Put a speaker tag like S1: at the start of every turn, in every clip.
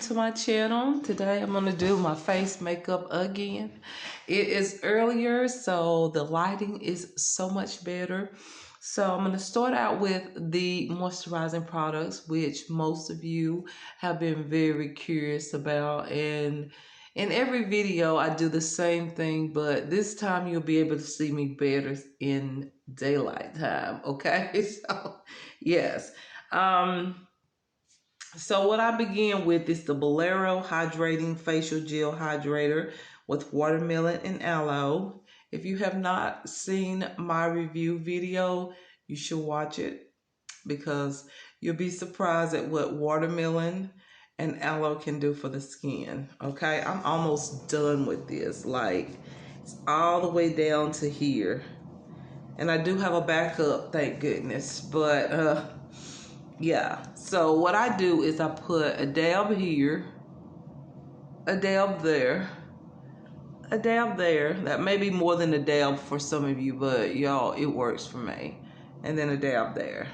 S1: to my channel. Today I'm going to do my face makeup again. It is earlier, so the lighting is so much better. So I'm going to start out with the moisturizing products, which most of you have been very curious about. And in every video I do the same thing, but this time you'll be able to see me better in daylight time, okay? So yes. So what I begin with is the Bolero Hydrating Facial Gel Hydrator with watermelon and aloe. If you have not seen my review video, you should watch it because you'll be surprised at what watermelon and aloe can do for the skin. Okay, I'm almost done with this. Like, it's all the way down to here. And I do have a backup, thank goodness. But yeah, so what I do is I put a dab here, a dab there, a dab there. That may be more than a dab for some of you, but y'all, it works for me. And then a dab there.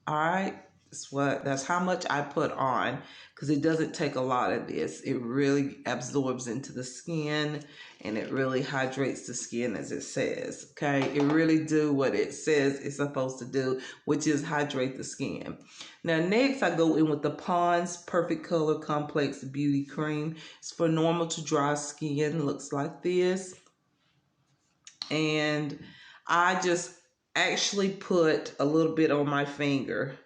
S1: All right, that's how much I put on, because it doesn't take a lot of this. It really absorbs into the skin and it really hydrates the skin, as it says. Okay, it really do what it says it's supposed to do, which is hydrate the skin. Now next I go in with the Pond's Perfect Color Complex Beauty Cream. It's for normal to dry skin. Looks like this. And I just actually put a little bit on my finger.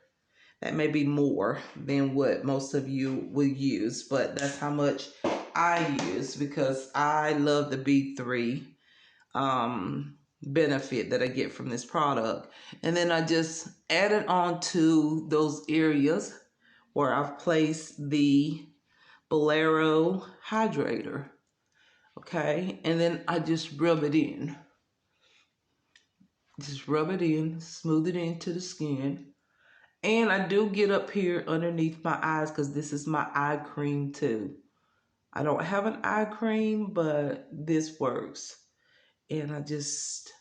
S1: That may be more than what most of you will use, but that's how much I use because I love the B3 benefit that I get from this product. And then I just add it on to those areas where I've placed the Bolero hydrator. Okay, and then I just rub it in. Just rub it in, smooth it into the skin. And I do get up here underneath my eyes because this is my eye cream too. I don't have an eye cream, but this works. And I just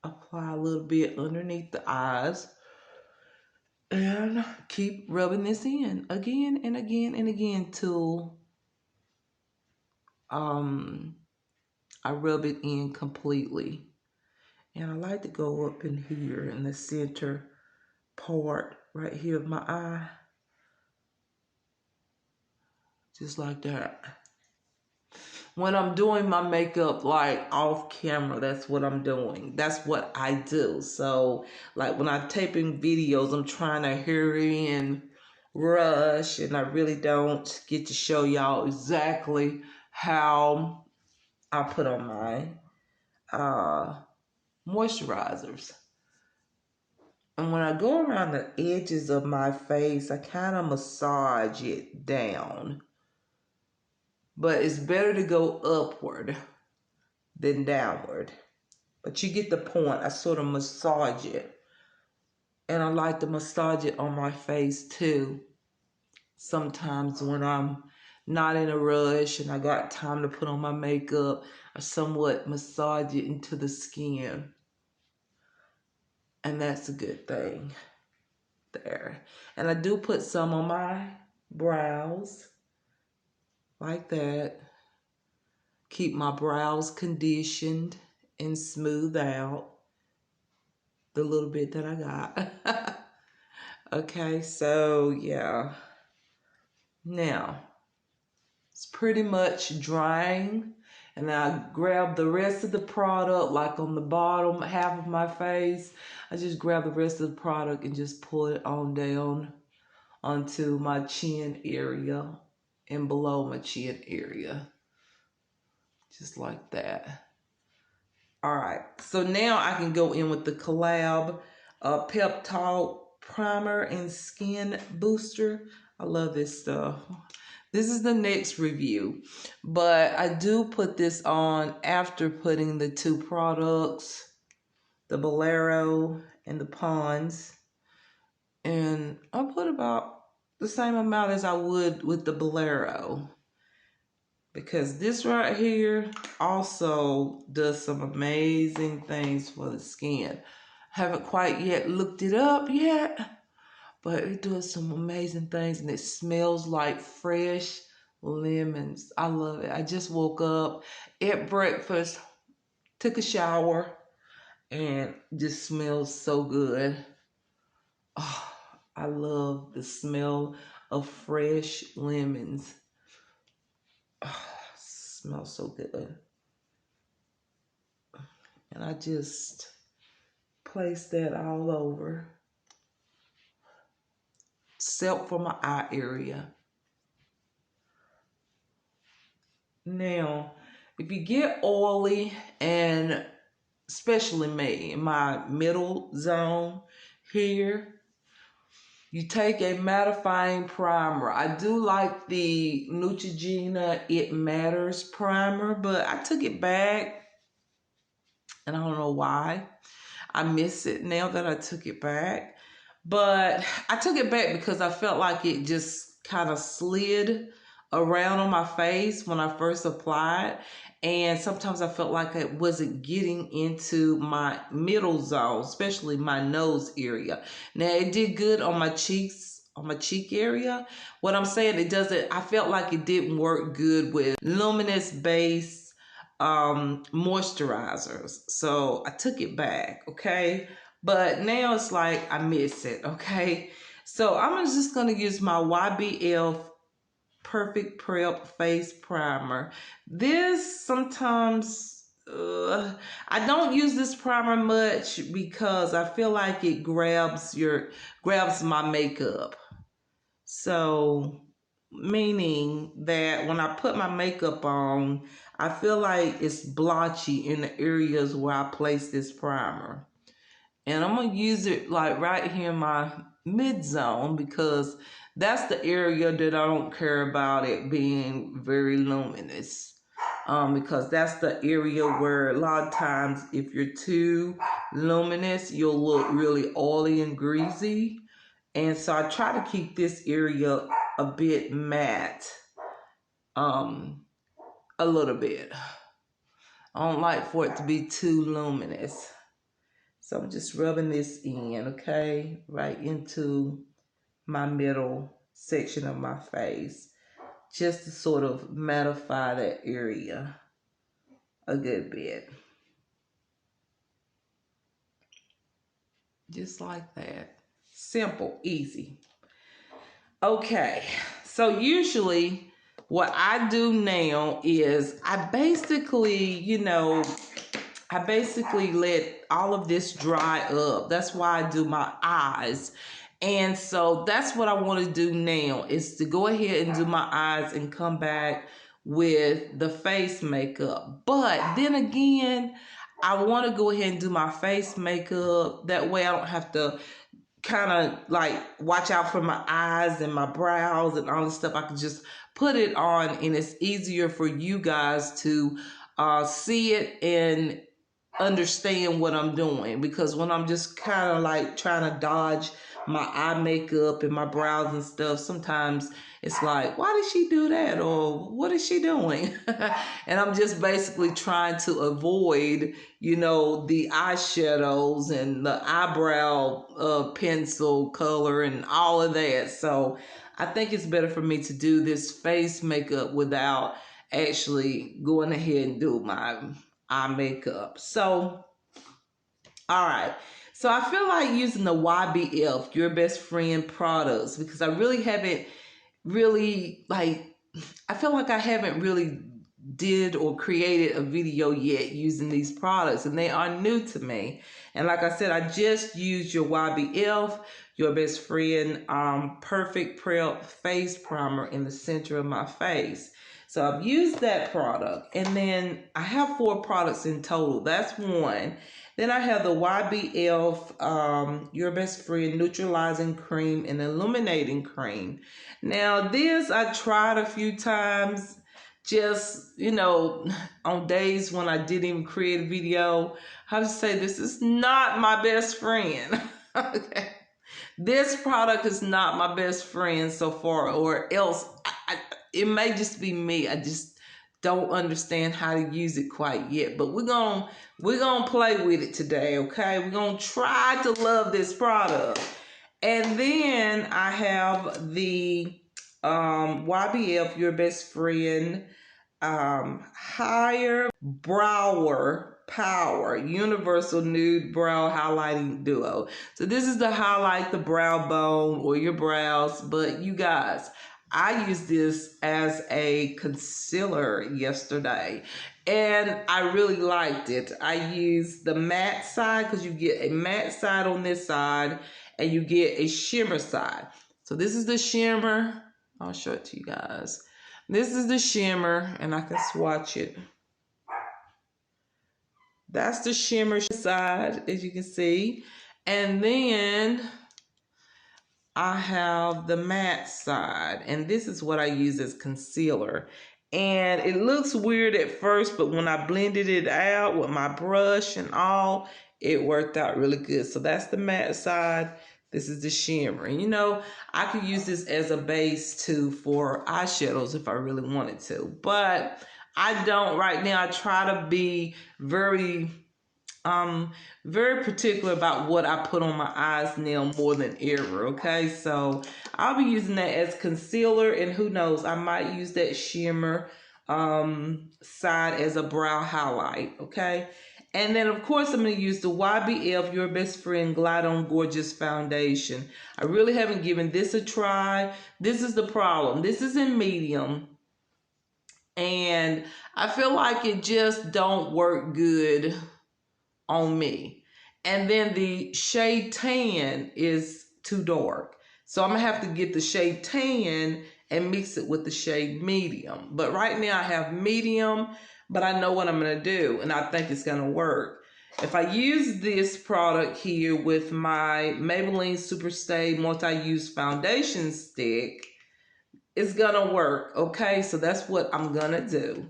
S1: apply a little bit underneath the eyes and keep rubbing this in again and again and again till I rub it in completely. And I like to go up in here in the center part right here of my eye. Just like that. When I'm doing my makeup like off camera, that's what I'm doing. That's what I do. So like when I'm taping videos, I'm trying to hurry and rush, and I really don't get to show y'all exactly how I put on my moisturizers. And when I go around the edges of my face, I kind of massage it down. But it's better to go upward than downward. But you get the point. I sort of massage it. And I like to massage it on my face too. Sometimes when I'm not in a rush and I got time to put on my makeup, I somewhat massage it into the skin. And that's a good thing there. And I do put some on my brows. Like that. Keep my brows conditioned and smooth out the little bit that I got. Okay, so yeah. Now, it's pretty much drying. And I grab the rest of the product, like on the bottom half of my face. I just grab the rest of the product and just pull it on down onto my chin area and below my chin area. Just like that. All right, so now I can go in with the Collab Pep Talk Primer and Skin Booster. I love this stuff. This is the next review, but I do put this on after putting the two products, the Bolero and the Pond's. And I put about the same amount as I would with the Bolero, because this right here also does some amazing things for the skin. Haven't quite yet looked it up yet, but it does some amazing things, and it smells like fresh lemons. I love it. I just woke up, ate breakfast, took a shower, and just smells so good. Oh, I love the smell of fresh lemons. Oh, smells so good. And I just place that all over, except for my eye area. Now, if you get oily, and especially me, in my middle zone here, you take a mattifying primer. I do like the Neutrogena It Matters primer, but I took it back, and I don't know why. I miss it now that I took it back. But I took it back because I felt like it just kind of slid around on my face when I first applied. And sometimes I felt like it wasn't getting into my middle zone, especially my nose area. Now, it did good on my cheeks, on my cheek area. What I'm saying, I felt like it didn't work good with luminous base moisturizers. So I took it back, okay? But now it's like I miss it, okay? So I'm just going to use my YBL Perfect Prep Face Primer. This sometimes, I don't use this primer much because I feel like it grabs my makeup. So, meaning that when I put my makeup on, I feel like it's blotchy in the areas where I place this primer. And I'm going to use it like right here in my mid zone because that's the area that I don't care about it being very luminous. Because that's the area where a lot of times if you're too luminous, you'll look really oily and greasy. And so I try to keep this area a bit matte, a little bit. I don't like for it to be too luminous. So I'm just rubbing this in, okay, right into my middle section of my face, just to sort of mattify that area a good bit. Just like that. Simple, easy. Okay, so usually what I do now is I basically let all of this dry up. That's why I do my eyes. And so that's what I want to do now, is to go ahead and do my eyes and come back with the face makeup. But then again, I want to go ahead and do my face makeup. That way I don't have to kind of like watch out for my eyes and my brows and all this stuff. I can just put it on, and it's easier for you guys to see it and understand what I'm doing. Because when I'm just kind of like trying to dodge my eye makeup and my brows and stuff, sometimes it's like, why did she do that? Or what is she doing? And I'm just basically trying to avoid, the eyeshadows and the eyebrow pencil color and all of that. So I think it's better for me to do this face makeup without actually going ahead and do my eye makeup. So, all right. So I feel like using the YBF, Your Best Friend products, because I haven't really I feel like I haven't really did or created a video yet using these products, and they are new to me. And like I said, I just used your YBF, Your Best Friend Perfect Prep Face Primer in the center of my face. So I've used that product, and then I have 4 products in total. That's one. Then I have the YBF Your Best Friend Neutralizing Cream and Illuminating Cream. Now this I tried a few times, just, on days when I didn't even create a video. I would say this is not my best friend. Okay. This product is not my best friend so far, or else it may just be me. I just don't understand how to use it quite yet. But we're gonna play with it today, okay? We're gonna try to love this product. And then I have the YBF, Your Best Friend, Higher Brower Power Universal Nude Brow Highlighting Duo. So this is to highlight the brow bone or your brows. But you guys, I used this as a concealer yesterday and I really liked it. I used the matte side because you get a matte side on this side and you get a shimmer side. So this is the shimmer. I'll show it to you guys. This is the shimmer, and I can swatch it. That's the shimmer side, as you can see. And then I have the matte side, and this is what I use as concealer. And it looks weird at first, but when I blended it out with my brush and all, it worked out really good. So that's the matte side. This is the shimmer. And you know, I could use this as a base too for eyeshadows if I really wanted to. But I don't right now. I try to be very particular about what I put on my eyes now more than ever. Okay, so I'll be using that as concealer, and who knows, I might use that shimmer side as a brow highlight. Okay, and then of course I'm going to use the YBF Your Best Friend Glide On Gorgeous Foundation. I really haven't given this a try. This is the problem. This is in medium, and I feel like it just don't work good on me. And then the shade tan is too dark. So I'm going to have to get the shade tan and mix it with the shade medium. But right now I have medium, but I know what I'm going to do, and I think it's going to work. If I use this product here with my Maybelline Superstay Multi-Use Foundation Stick, it's going to work. Okay, so that's what I'm going to do.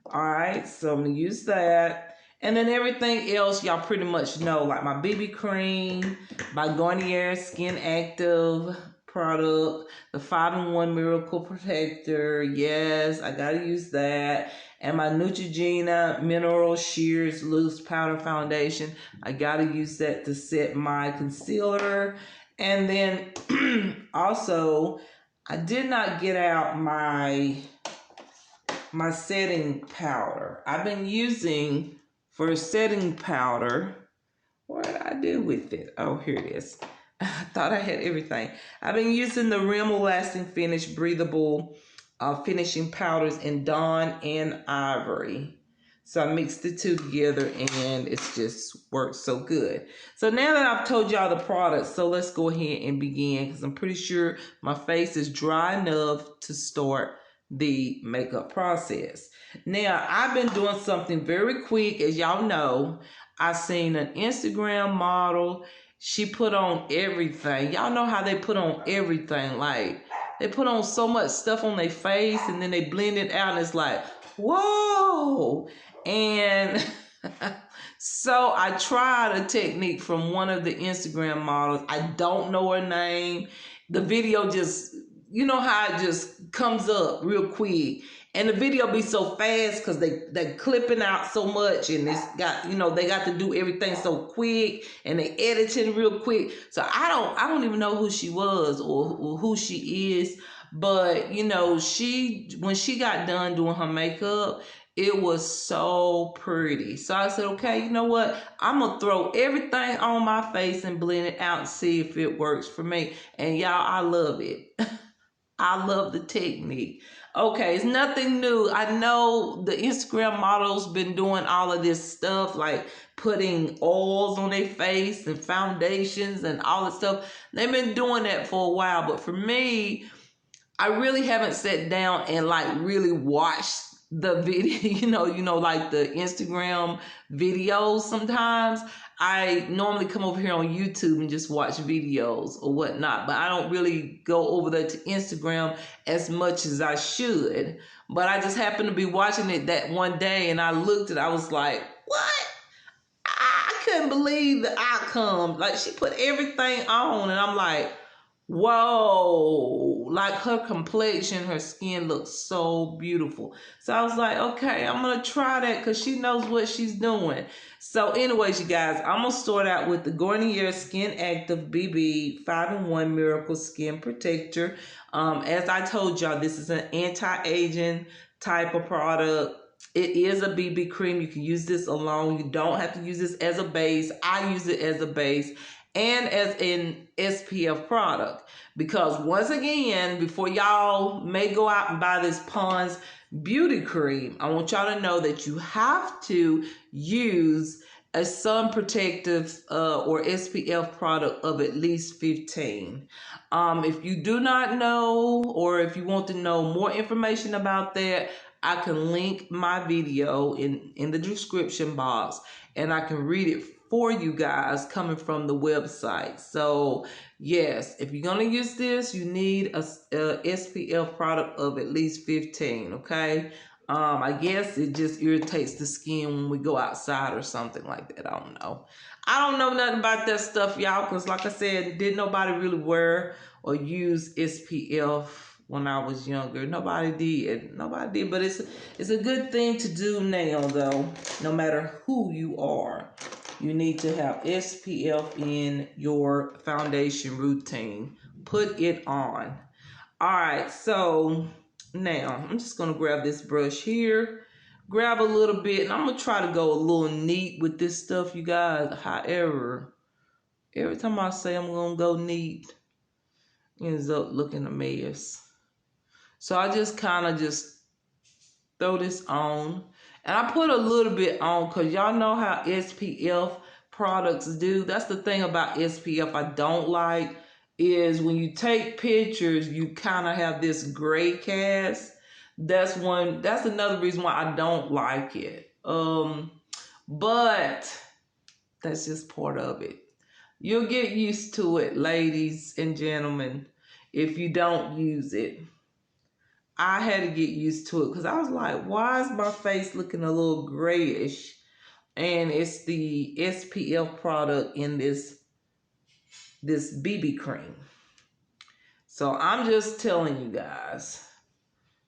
S1: All right, so I'm going to use that. And then everything else y'all pretty much know, like my BB cream, my Garnier Skin Active product, the 5-in-1 Miracle Protector. Yes, I gotta use that. And my Neutrogena Mineral Shears Loose Powder Foundation. I gotta use that to set my concealer. And then also, I did not get out my setting powder. I've been using for setting powder. What did I do with it? Oh, here it is. I thought I had everything. I've been using the Rimmel Lasting Finish Breathable Finishing Powders in Dawn and Ivory. So I mixed the two together and it's just worked so good. So now that I've told y'all the products, so let's go ahead and begin, because I'm pretty sure my face is dry enough to start the makeup process. Now, I've been doing something very quick. As y'all know, I seen an Instagram model. She put on everything. Y'all know how they put on everything. Like, they put on so much stuff on their face and then they blend it out and it's like, whoa. And so I tried a technique from one of the Instagram models. I don't know her name. The video just, you know how it just comes up real quick, and the video be so fast because they clipping out so much, and it's got, you know, they got to do everything so quick, and they editing real quick. So I don't even know who she was or who she is, but you know, when she got done doing her makeup, it was so pretty. So I said, okay, you know what? I'm going to throw everything on my face and blend it out and see if it works for me. And y'all, I love it. I love the technique. Okay, it's nothing new. I know the Instagram models been doing all of this stuff, like putting oils on their face and foundations and all that stuff. They've been doing that for a while. But for me, I really haven't sat down and like really watched the video, you know, like the Instagram videos. Sometimes I normally come over here on YouTube and just watch videos or whatnot, but I don't really go over there to Instagram as much as I should. But I just happened to be watching it that one day and I looked and I was like, what? I couldn't believe the outcome. Like, she put everything on and I'm like, whoa, like her complexion, her skin looks so beautiful. So I was like, okay, I'm gonna try that because she knows what she's doing. So anyways, you guys, I'm gonna start out with the Garnier Skin Active BB 5-in-1 Miracle Skin Protector. As I told y'all, this is an anti-aging type of product. It is a BB cream. You can use this alone. You don't have to use this as a base. I use it as a base and as an SPF product, because once again, before y'all may go out and buy this Pond's beauty cream, I want y'all to know that you have to use a sun protective or SPF product of at least 15. If you do not know, or if you want to know more information about that, I can link my video in the description box, and I can read it for you guys coming from the website. So yes, if you're going to use this, you need a SPF product of at least 15, okay? I guess it just irritates the skin when we go outside or something like that. I don't know. I don't know nothing about that stuff, y'all, because like I said, didn't nobody really wear or use SPF when I was younger. Nobody did. Nobody did. But it's a good thing to do now, though. No matter who you are, you need to have SPF in your foundation routine. Put it on. All right, so now I'm just going to grab this brush here. Grab a little bit, and I'm going to try to go a little neat with this stuff, you guys. However, every time I say I'm going to go neat, it ends up looking a mess. So I just kind of just throw this on. And I put a little bit on because y'all know how SPF products do. That's the thing about SPF I don't like, is when you take pictures, you kind of have this gray cast. That's another reason why I don't like it. But that's just part of it. You'll get used to it, ladies and gentlemen, if you don't use it. I had to get used to it because I was like, why is my face looking a little grayish? And it's the SPF product in this BB cream. So I'm just telling you guys,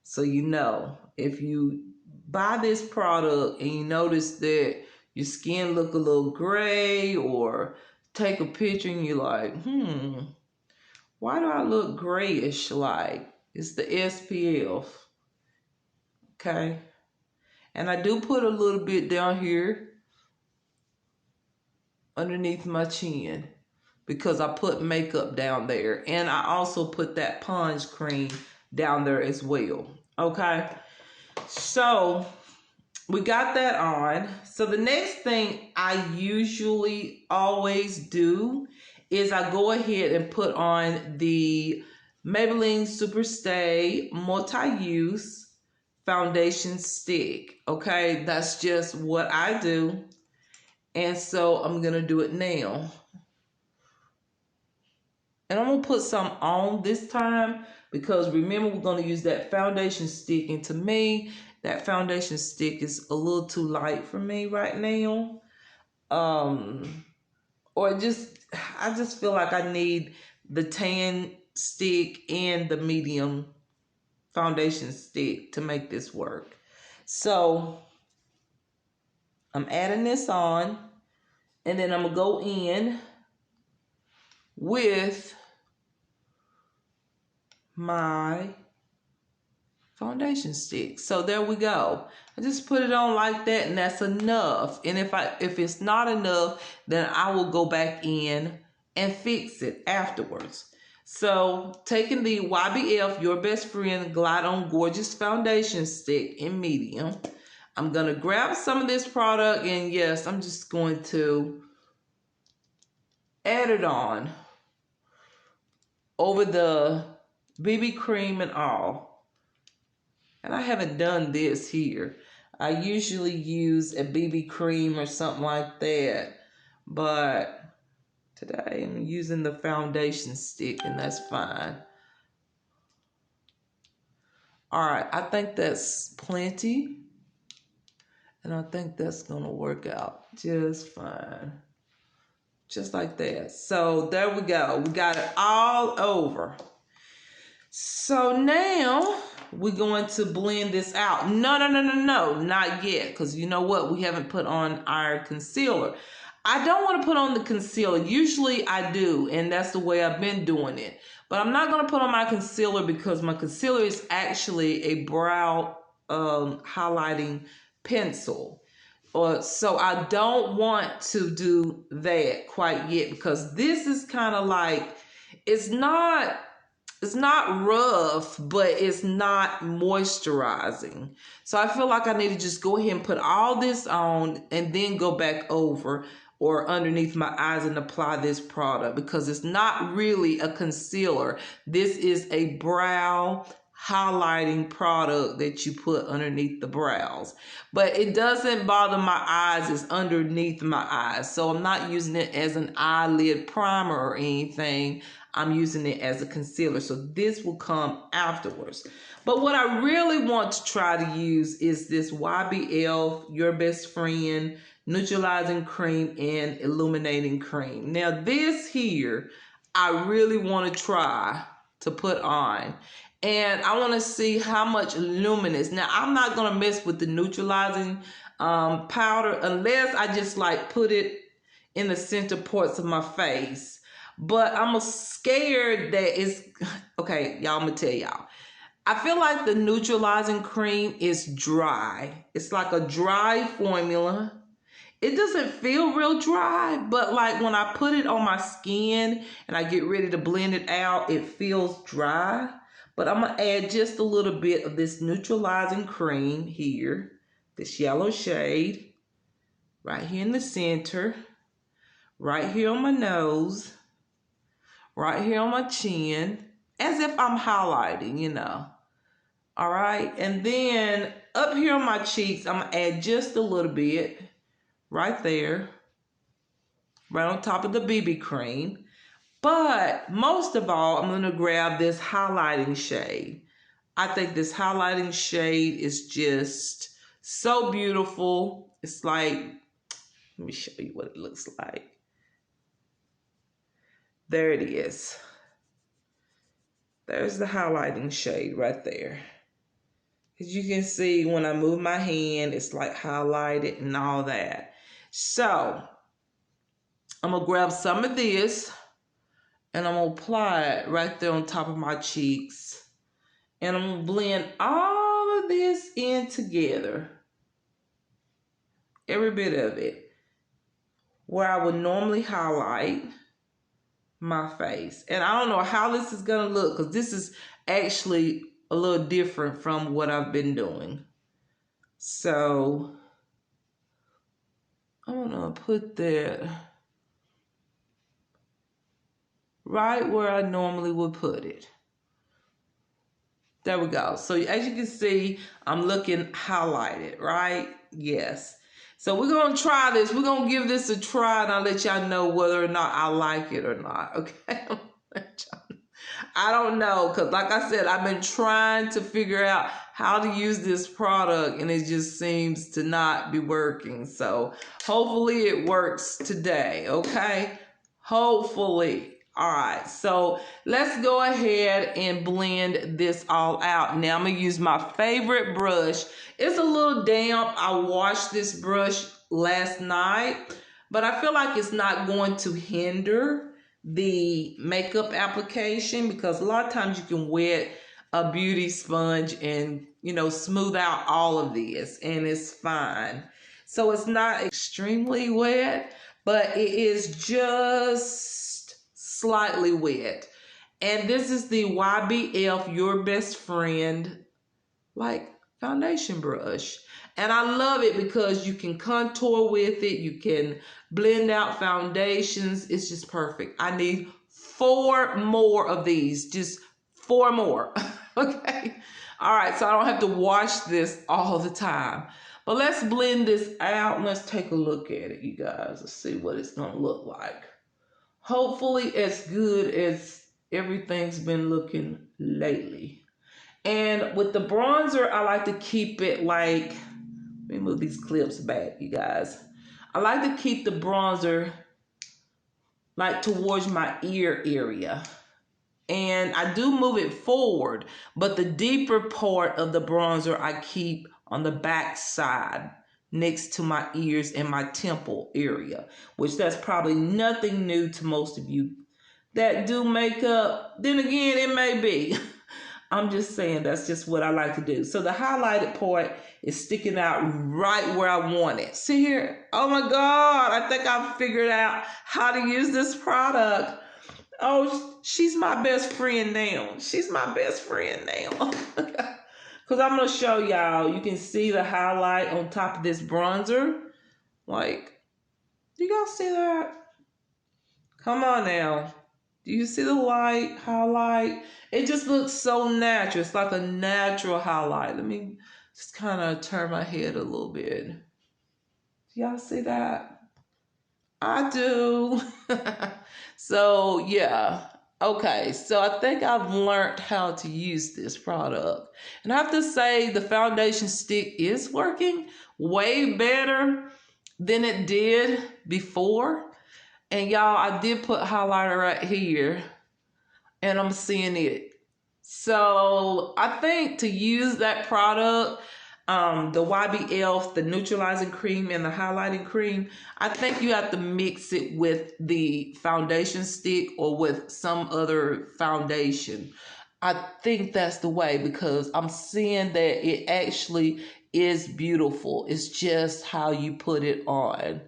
S1: so you know, if you buy this product and you notice that your skin look a little gray, or take a picture and you're like, why do I look grayish? Like, it's the SPF. Okay. And I do put a little bit down here underneath my chin because I put makeup down there. And I also put that Pond's cream down there as well. Okay. So we got that on. So the next thing I usually always do is I go ahead and put on the Maybelline Superstay Multi-Use Foundation Stick. Okay, that's just what I do. And so I'm going to do it now. And I'm going to put some on this time because remember, we're going to use that foundation stick. And to me, that foundation stick is a little too light for me right now. Or I just feel like I need the tan stick and the medium foundation stick to make this work. So I'm adding this on, and then I'm going to go in with my foundation stick. So there we go. I just put it on like that, and that's enough. And if it's not enough, then I will go back in and fix it afterwards. So taking the YBF Your Best Friend Glide On Gorgeous Foundation Stick in medium, I'm going to grab some of this product, and yes, I'm just going to add it on over the BB cream and all. And I haven't done this here. I usually use a BB cream or something like that, but today I'm using the foundation stick, and that's fine. All right, I think that's plenty. And I think that's going to work out just fine. Just like that. So there we go. We got it all over. So now we're going to blend this out. No, not yet. Because you know what? We haven't put on our concealer. I don't want to put on the concealer. Usually I do, and that's the way I've been doing it. But I'm not going to put on my concealer because my concealer is actually a brow highlighting pencil. So I don't want to do that quite yet because this is kind of like, it's not rough, but it's not moisturizing. So I feel like I need to just go ahead and put all this on and then go back over or underneath my eyes and apply this product because it's not really a concealer. This is a brow highlighting product that you put underneath the brows. But it doesn't bother my eyes. It's underneath my eyes. So I'm not using it as an eyelid primer or anything. I'm using it as a concealer. So this will come afterwards. But what I really want to try to use is this YBL Your Best Friend Neutralizing Cream and Illuminating Cream. Now this here, I really want to try to put on. And I want to see how much luminous. Now I'm not going to mess with the neutralizing powder unless I just like put it in the center parts of my face. But I'm scared that it's, okay, y'all, I'm going to tell y'all. I feel like the neutralizing cream is dry. It's like a dry formula. It doesn't feel real dry, but like when I put it on my skin and I get ready to blend it out, it feels dry. But I'm going to add just a little bit of this neutralizing cream here, this yellow shade, right here in the center, right here on my nose, right here on my chin, as if I'm highlighting, you know. All right, and then up here on my cheeks, I'm gonna add just a little bit right there, right on top of the BB cream. But most of all, I'm gonna grab this highlighting shade. I think this highlighting shade is just so beautiful. It's like, let me show you what it looks like. There it is. There's the highlighting shade right there. As you can see, when I move my hand, it's like highlighted and all that. So I'm going to grab some of this and I'm going to apply it right there on top of my cheeks. And I'm going to blend all of this in together. Every bit of it. Where I would normally highlight my face. And I don't know how this is going to look because this is actually a little different from what I've been doing. So I'm going to put that right where I normally would put it. There we go. So as you can see, I'm looking highlighted, right? Yes. So we're going to try this. We're going to give this a try and I'll let y'all know whether or not I like it or not. Okay. I don't know. Because like I said, I've been trying to figure out how to use this product and it just seems to not be working. So hopefully it works today. Okay. Hopefully. All right, so let's go ahead and blend this all out. Now I'm going to use my favorite brush. It's a little damp. I washed this brush last night, but I feel like it's not going to hinder the makeup application because a lot of times you can wet a beauty sponge and, you know, smooth out all of this and it's fine. So it's not extremely wet, but it is just slightly wet. And this is the YBL Your Best Friend like foundation brush. And I love it because you can contour with it. You can blend out foundations. It's just perfect. I need 4 more of these. Just 4 more. Okay. All right. So I don't have to wash this all the time. But let's blend this out. Let's take a look at it, you guys. Let's see what it's going to look like. Hopefully as good as everything's been looking lately. And with the bronzer, I like to keep it like, let me move these clips back, you guys. I like to keep the bronzer like towards my ear area. And I do move it forward, but the deeper part of the bronzer I keep on the back side next to my ears and my temple area, which that's probably nothing new to most of you that do makeup. Then again, it may be. I'm just saying that's just what I like to do. So the highlighted part is sticking out right where I want it. See here? Oh my God, I think I figured out how to use this product. Oh, she's my best friend now. She's my best friend now. Because I'm going to show y'all. You can see the highlight on top of this bronzer. Like, do y'all see that? Come on now. Do you see the light highlight? It just looks so natural. It's like a natural highlight. Let me just kind of turn my head a little bit. Do y'all see that? I do. So, yeah. Okay, so I think I've learned how to use this product. And I have to say the foundation stick is working way better than it did before. And y'all, I did put highlighter right here and I'm seeing it. So I think to use that product, the YB Elf, the neutralizing cream and the highlighting cream, I think you have to mix it with the foundation stick or with some other foundation. I think that's the way because I'm seeing that it actually is beautiful. It's just how you put it on.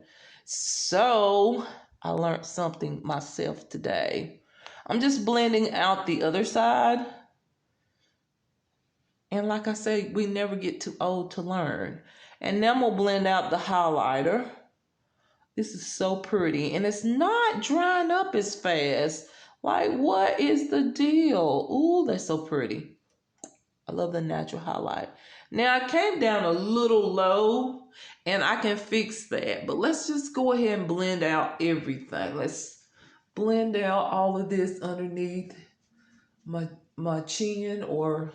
S1: So I learned something myself today. I'm just blending out the other side. And like I said, we never get too old to learn. And now I'm going to blend out the highlighter. This is so pretty. And it's not drying up as fast. Like, what is the deal? Ooh, that's so pretty. I love the natural highlight. Now, I came down a little low, and I can fix that. But let's just go ahead and blend out everything. Let's blend out all of this underneath my chin or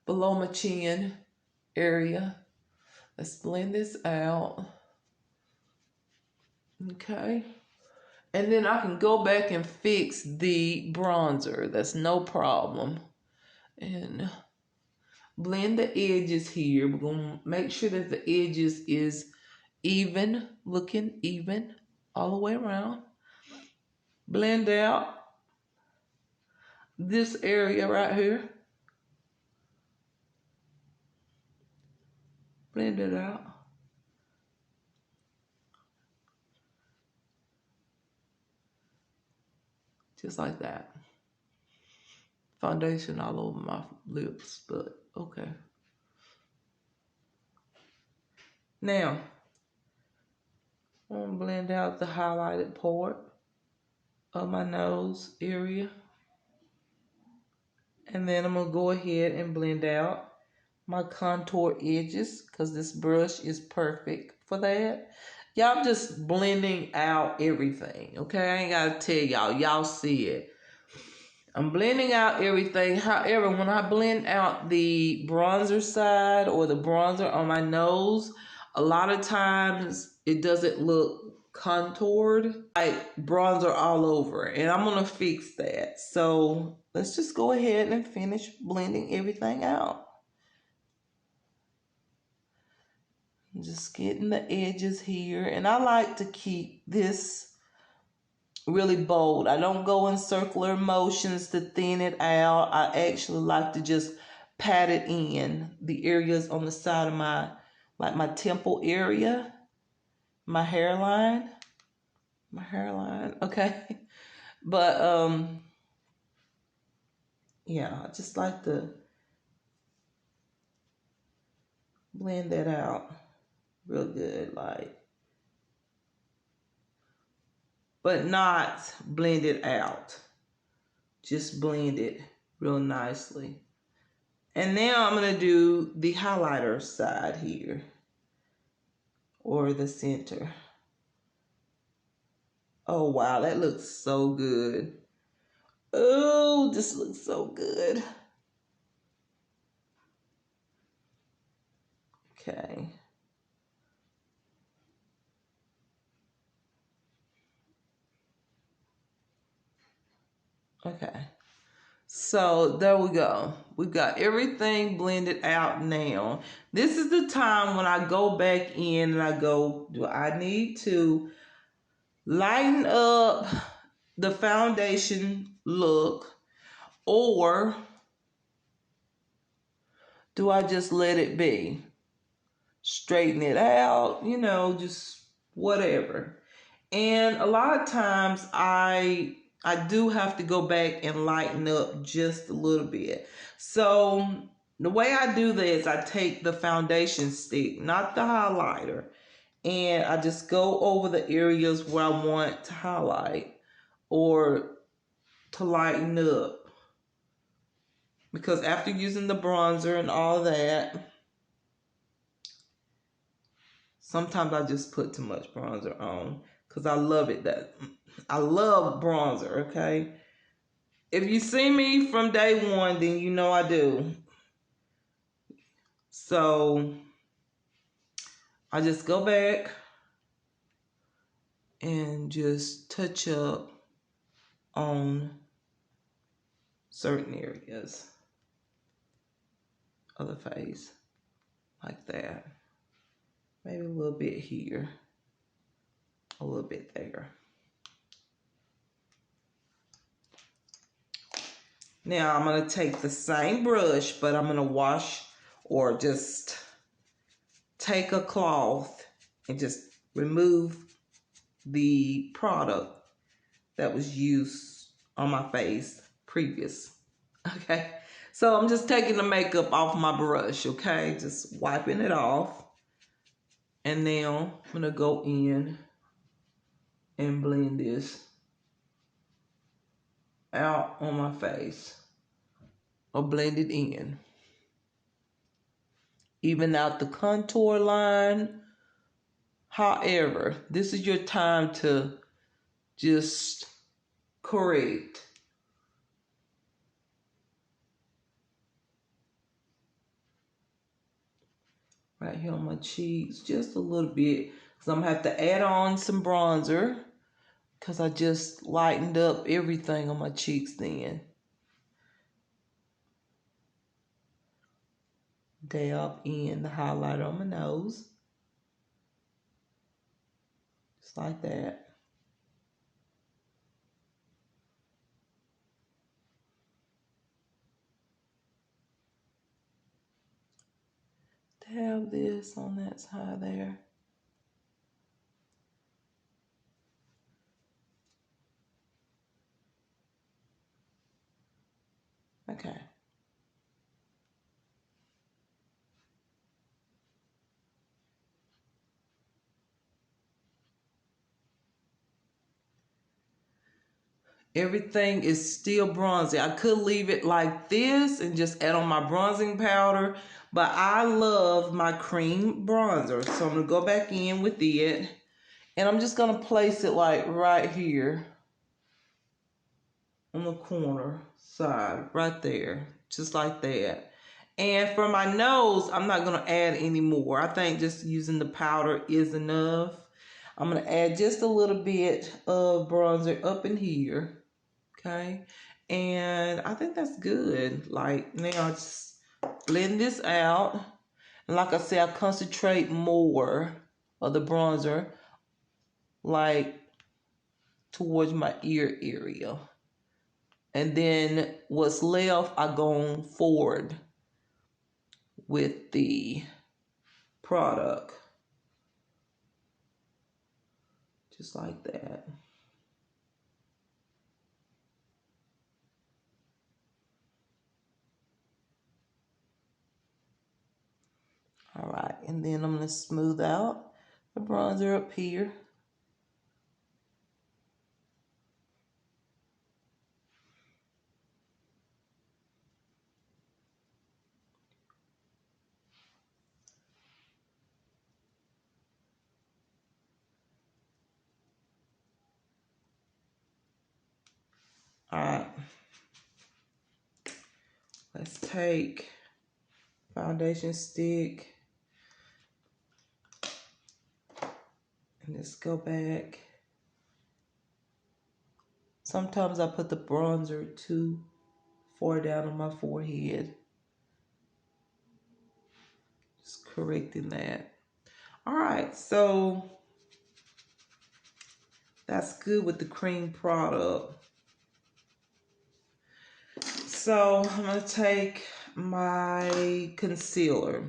S1: below my chin area. Let's blend this out. Okay. And then I can go back and fix the bronzer. That's no problem. And blend the edges here. We're going to make sure that the edges is even, looking even all the way around. Blend out this area right here. Blend it out. Just like that. Foundation all over my lips, but okay. Now, I'm going to blend out the highlighted part of my nose area. And then I'm going to go ahead and blend out my contour edges because this brush is perfect for that. Y'all, I'm just blending out everything, okay? I ain't got to tell y'all. Y'all see it. I'm blending out everything. However, when I blend out the bronzer side or the bronzer on my nose, a lot of times it doesn't look contoured, like bronzer all over. And I'm going to fix that. So let's just go ahead and finish blending everything out. Just getting the edges here. And I like to keep this really bold. I don't go in circular motions to thin it out. I actually like to just pat it in the areas on the side of like my temple area, my hairline, okay? But, yeah, I just like to blend that out real good, like, but not blend it out. Just blend it real nicely. And now I'm going to do the highlighter side here, or the center. Oh, wow, that looks so good. Oh, this looks so good. Okay. Okay. So there we go. We've got everything blended out now. This is the time when I go back in and I go, do I need to lighten up the foundation look, or do I just let it be? Straighten it out, you know, just whatever. And a lot of times I do have to go back and lighten up just a little bit. So the way I do this, I take the foundation stick, not the highlighter, and I just go over the areas where I want to highlight or to lighten up. Because after using the bronzer and all that, sometimes I just put too much bronzer on because I love it. I love bronzer, okay? If you see me from day one, then you know I do. So I just go back and just touch up on certain areas of the face, like that. Maybe a little bit here, a little bit there. Now I'm going to take the same brush, but I'm going to wash or just take a cloth and just remove the product that was used on my face previous. Okay, so I'm just taking the makeup off my brush, okay, just wiping it off. And now I'm gonna go in and blend this out on my face, or blend it in. Even out the contour line. However, this is your time to just correct. Right here on my cheeks, just a little bit. Because I'm going to have to add on some bronzer. Because I just lightened up everything on my cheeks then. Dab in the highlighter on my nose. Just like that. Dab this on that side there. Okay. Everything is still bronzy. I could leave it like this and just add on my bronzing powder, but I love my cream bronzer. So I'm going to go back in with it, and I'm just going to place it like right here on the corner side, right there, just like that. And for my nose, I'm not going to add any more. I think just using the powder is enough. I'm going to add just a little bit of bronzer up in here. Okay, and I think that's good. Like, now I just blend this out, and like I said, I concentrate more of the bronzer like towards my ear area, and then what's left I go forward with the product, just like that. All right, and then I'm going to smooth out the bronzer up here. All right, let's take foundation stick and just go back. Sometimes I put the bronzer too far down on my forehead. Just correcting that. All right, so that's good with the cream product. So I'm going to take my concealer.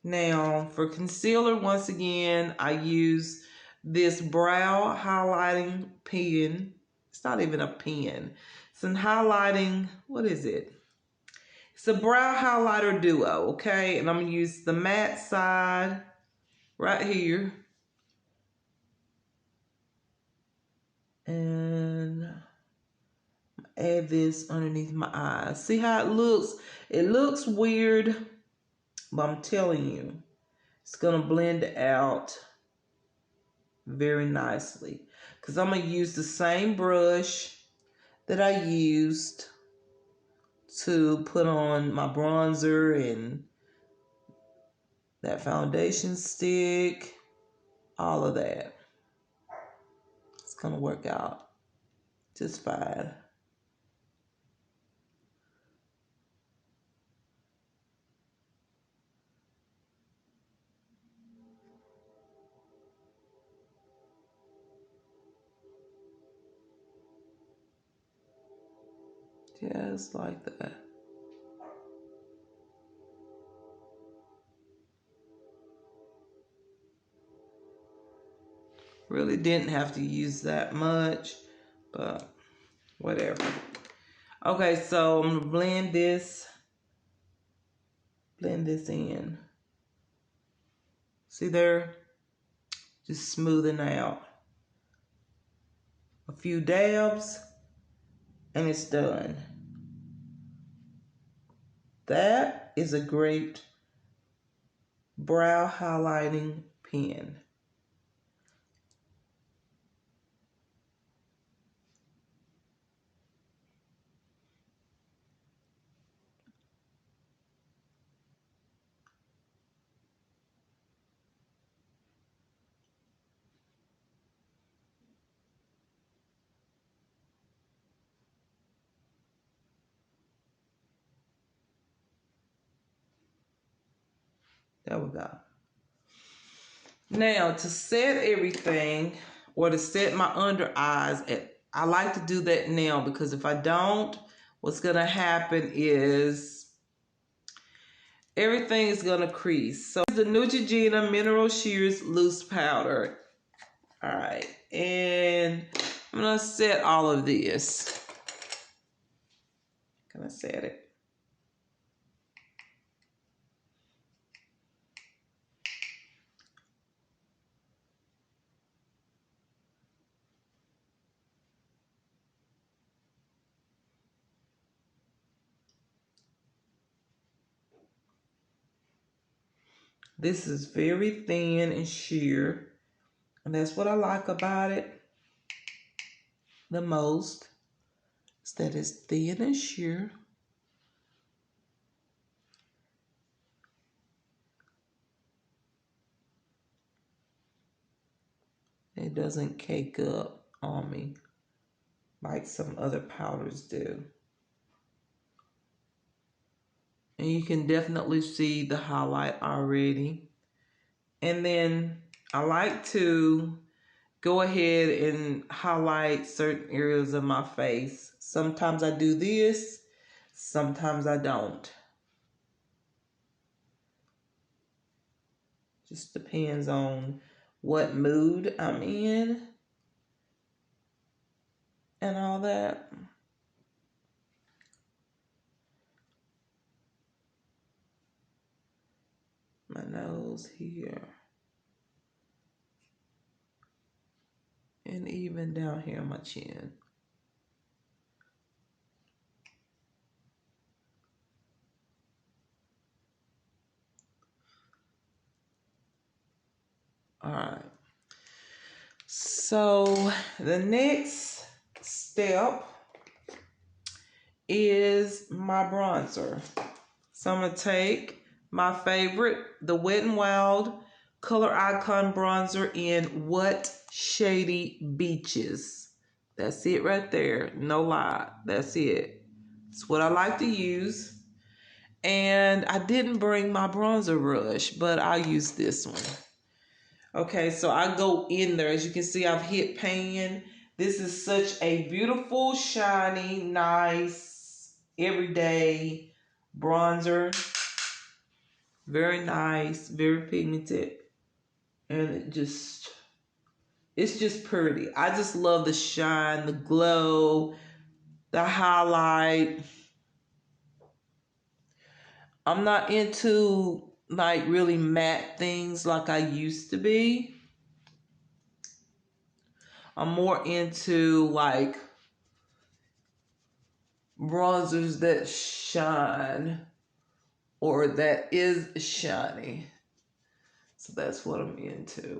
S1: Now, for concealer, once again, I use this brow highlighting pen. It's not even a pen. It's a highlighting, what is it? It's a brow highlighter duo, okay? And I'm going to use the matte side right here. And add this underneath my eyes. See how it looks? It looks weird, but I'm telling you, it's going to blend out very nicely. Because I'm going to use the same brush that I used to put on my bronzer and that foundation stick, all of that. It's going to work out just fine. Just like that. Really didn't have to use that much, but whatever. Okay, so I'm gonna blend this in. See there? Just smoothing out. A few dabs, and it's done. That is a great brow highlighting pen. There we go. Now, to set everything, or to set my under eyes, I like to do that now, because if I don't, what's going to happen is everything is going to crease. So, the Neutrogena Mineral Shears Loose Powder. All right. And I'm going to set all of this. Gonna set it. This is very thin and sheer, and that's what I like about it the most, is that it's thin and sheer. It doesn't cake up on me like some other powders do. And you can definitely see the highlight already. And then I like to go ahead and highlight certain areas of my face. Sometimes I do this, sometimes I don't. Just depends on what mood I'm in and all that. My nose here. And even down here on my chin. All right. So the next step is my bronzer. So I'm going to take my favorite, the Wet n Wild Color Icon Bronzer in What Shady Beaches. That's it right there. No lie. That's it. It's what I like to use. And I didn't bring my bronzer brush, but I'll use this one. Okay, so I go in there. As you can see, I've hit pan. This is such a beautiful, shiny, nice, everyday bronzer. Very nice, very pigmented. And it's just pretty. I just love the shine, the glow, the highlight. I'm not into like really matte things like I used to be. I'm more into like bronzers that shine or that is shiny. So that's what I'm into.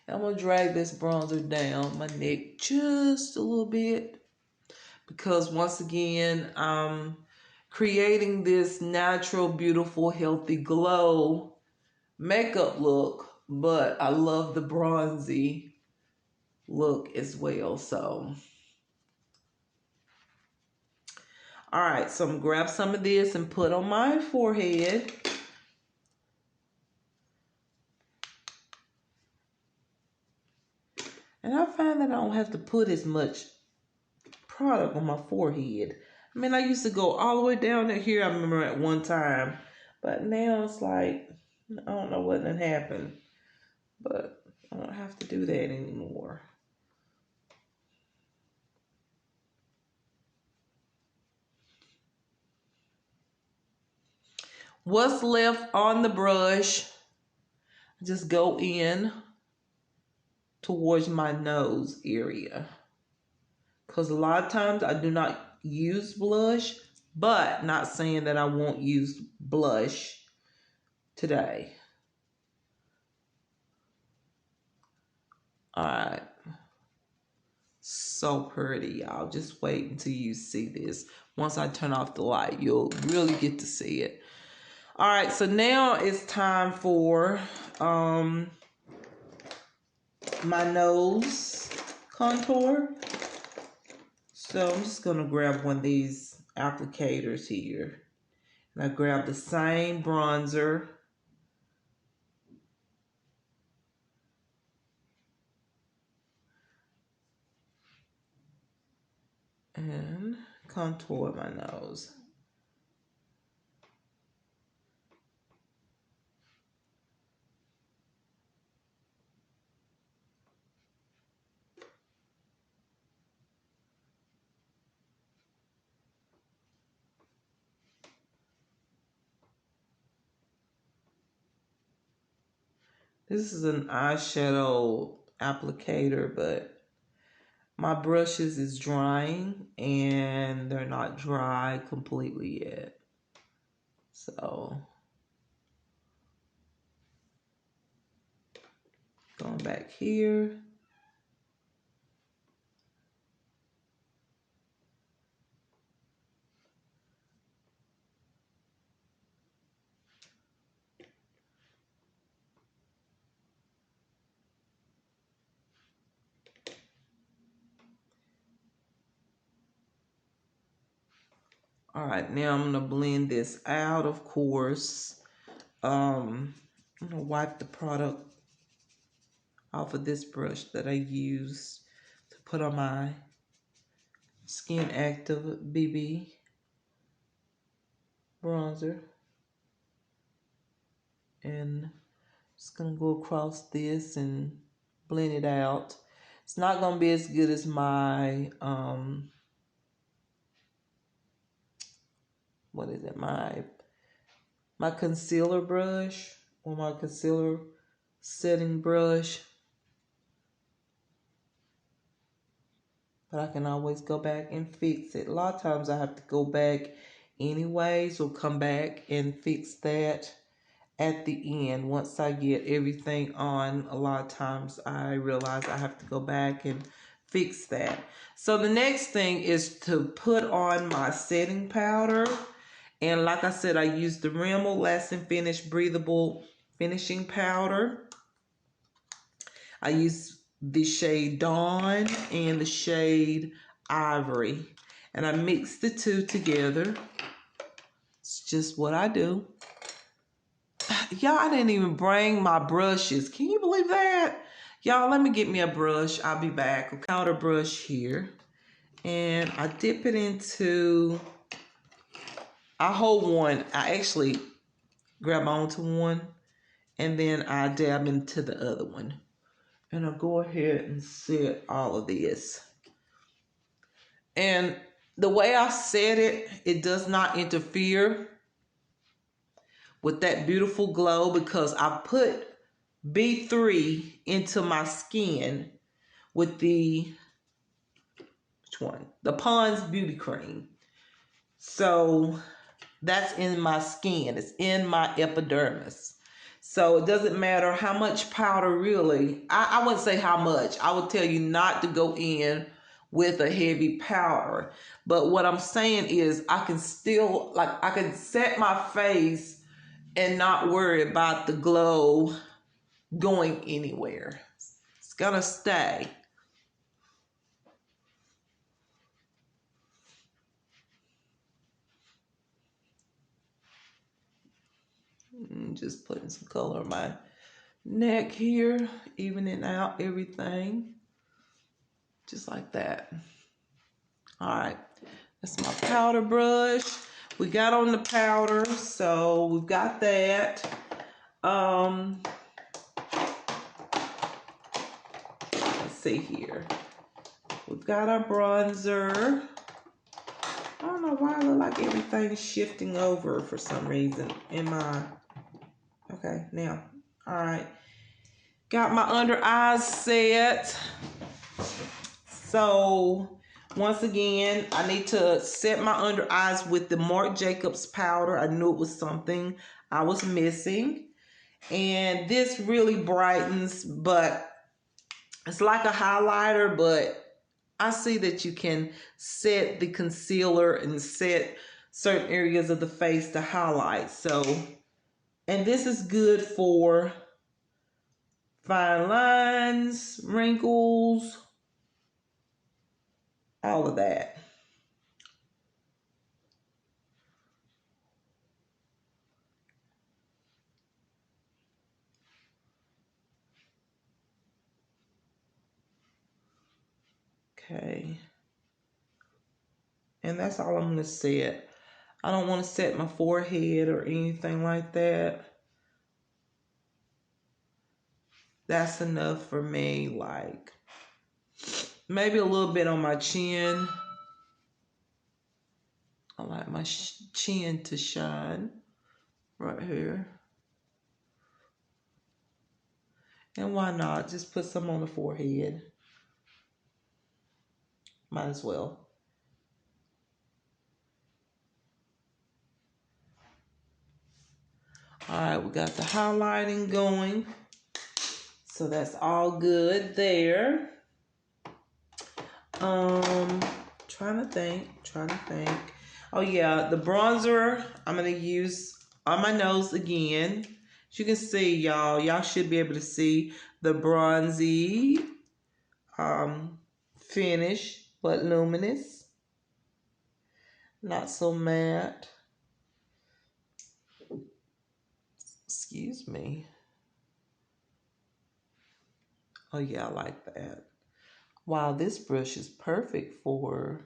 S1: I'm gonna drag this bronzer down my neck just a little bit because once again, I'm creating this natural, beautiful, healthy glow makeup look, but I love the bronzy look as well. So, all right, so I'm gonna grab some of this and put on my forehead. And I find that I don't have to put as much product on my forehead. I mean, I used to go all the way down to here, I remember at one time. But now it's like, I don't know what had happened. But I don't have to do that anymore. What's left on the brush, just go in towards my nose area. Because a lot of times I do not use blush, but not saying that I won't use blush today. All right. So pretty, y'all. Just wait until you see this. Once I turn off the light, you'll really get to see it. All right, so now it's time for my nose contour. So I'm just gonna grab one of these applicators here. And I grab the same bronzer. And contour my nose. This is an eyeshadow applicator, but my brushes is drying and they're not dry completely yet. So, going back here. All right, now I'm gonna blend this out, of course. I'm gonna wipe the product off of this brush that I used to put on my Skin Active BB bronzer. And just gonna go across this and blend it out. It's not gonna be as good as my what is it, my concealer brush or my concealer setting brush, but I can always go back and fix it. A lot of times I have to go back anyways or come back and fix that at the end. Once I get everything on, a lot of times I realize I have to go back and fix that. So the next thing is to put on my setting powder. And like I said, I used the Rimmel Last and Finish Breathable Finishing Powder. I use the shade Dawn and the shade ivory. And I mix the two together. It's just what I do. Y'all, I didn't even bring my brushes. Can you believe that? Y'all, let me get me a brush. I'll be back. A powder brush here. And I dip it into, I hold one. I actually grab onto one. And then I dab into the other one. And I'll go ahead and set all of this. And the way I set it, it does not interfere with that beautiful glow because I put B3 into my skin with the, which one? The Pond's Beauty Cream. So that's in my skin. It's in my epidermis. So it doesn't matter how much powder really. I wouldn't say how much. I would tell you not to go in with a heavy powder. But what I'm saying is I can still, like, I can set my face and not worry about the glow going anywhere. It's gonna stay. Just putting some color on my neck here, evening out everything. Just like that. All right, that's my powder brush. We got on the powder, so we've got that. Let's see here. We've got our bronzer. I don't know why I look like everything's shifting over for some reason in my, okay, now, all right. Got my under eyes set. So once again, I need to set my under eyes with the Marc Jacobs powder. I knew it was something I was missing. And this really brightens, but it's like a highlighter, but I see that you can set the concealer and set certain areas of the face to highlight. So, and this is good for fine lines, wrinkles, all of that. Okay. And that's all I'm going to set. I don't want to set my forehead or anything like that. That's enough for me. Like maybe a little bit on my chin. I like my chin to shine right here. And why not? Just put some on the forehead. Might as well. All right, we got the highlighting going. So that's all good there. Trying to think. Oh yeah, the bronzer I'm gonna use on my nose again. As you can see, y'all should be able to see the bronzy finish, but luminous. Not so matte. Excuse me. Oh yeah, I like that. Wow, this brush is perfect for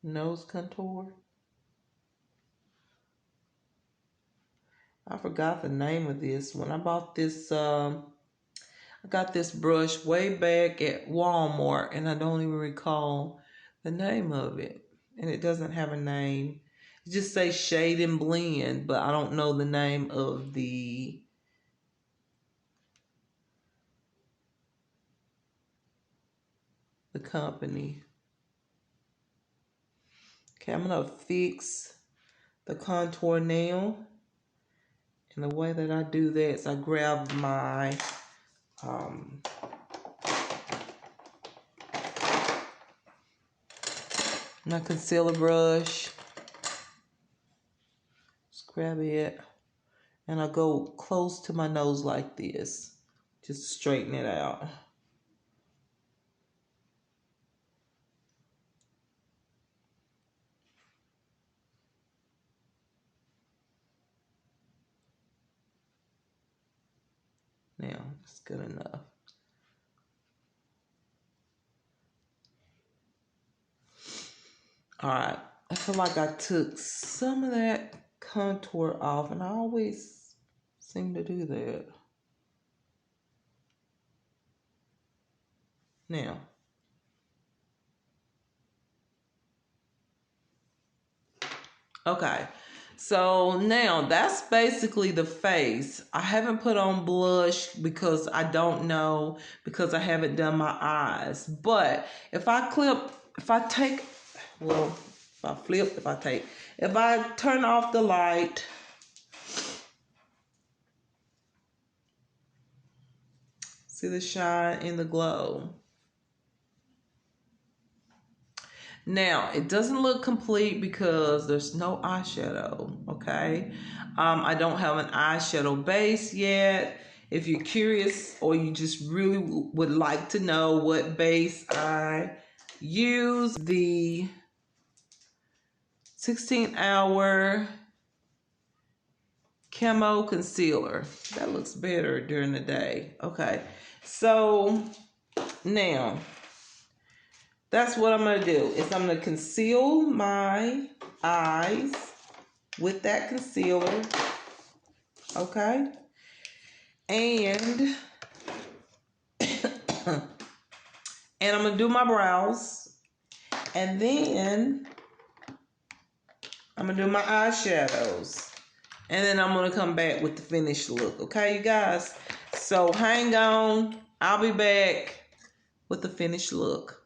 S1: nose contour. I forgot the name of this. When I bought this, I got this brush way back at Walmart, and I don't even recall the name of it. And it doesn't have a name. It just says Shade and Blend, but I don't know the name of the company. Okay, I'm gonna fix the contour now. And the way that I do that is I grab my concealer brush. Just grab it. And I go close to my nose like this. Just straighten it out. Now, it's good enough. All right. I feel like I took some of that contour off, and I always seem to do that. Now, okay. So now that's basically the face. I haven't put on blush because I don't know, because I haven't done my eyes. But if I turn off the light, see the shine and the glow. Now, it doesn't look complete because there's no eyeshadow, okay? I don't have an eyeshadow base yet. If you're curious or you just really would like to know what base I use, the 16-hour camo concealer. That looks better during the day. Okay, so now that's what I'm going to do. Is I'm going to conceal my eyes with that concealer. Okay? And and I'm going to do my brows. And then I'm going to do my eyeshadows. And then I'm going to come back with the finished look. Okay, you guys? So hang on. I'll be back with the finished look.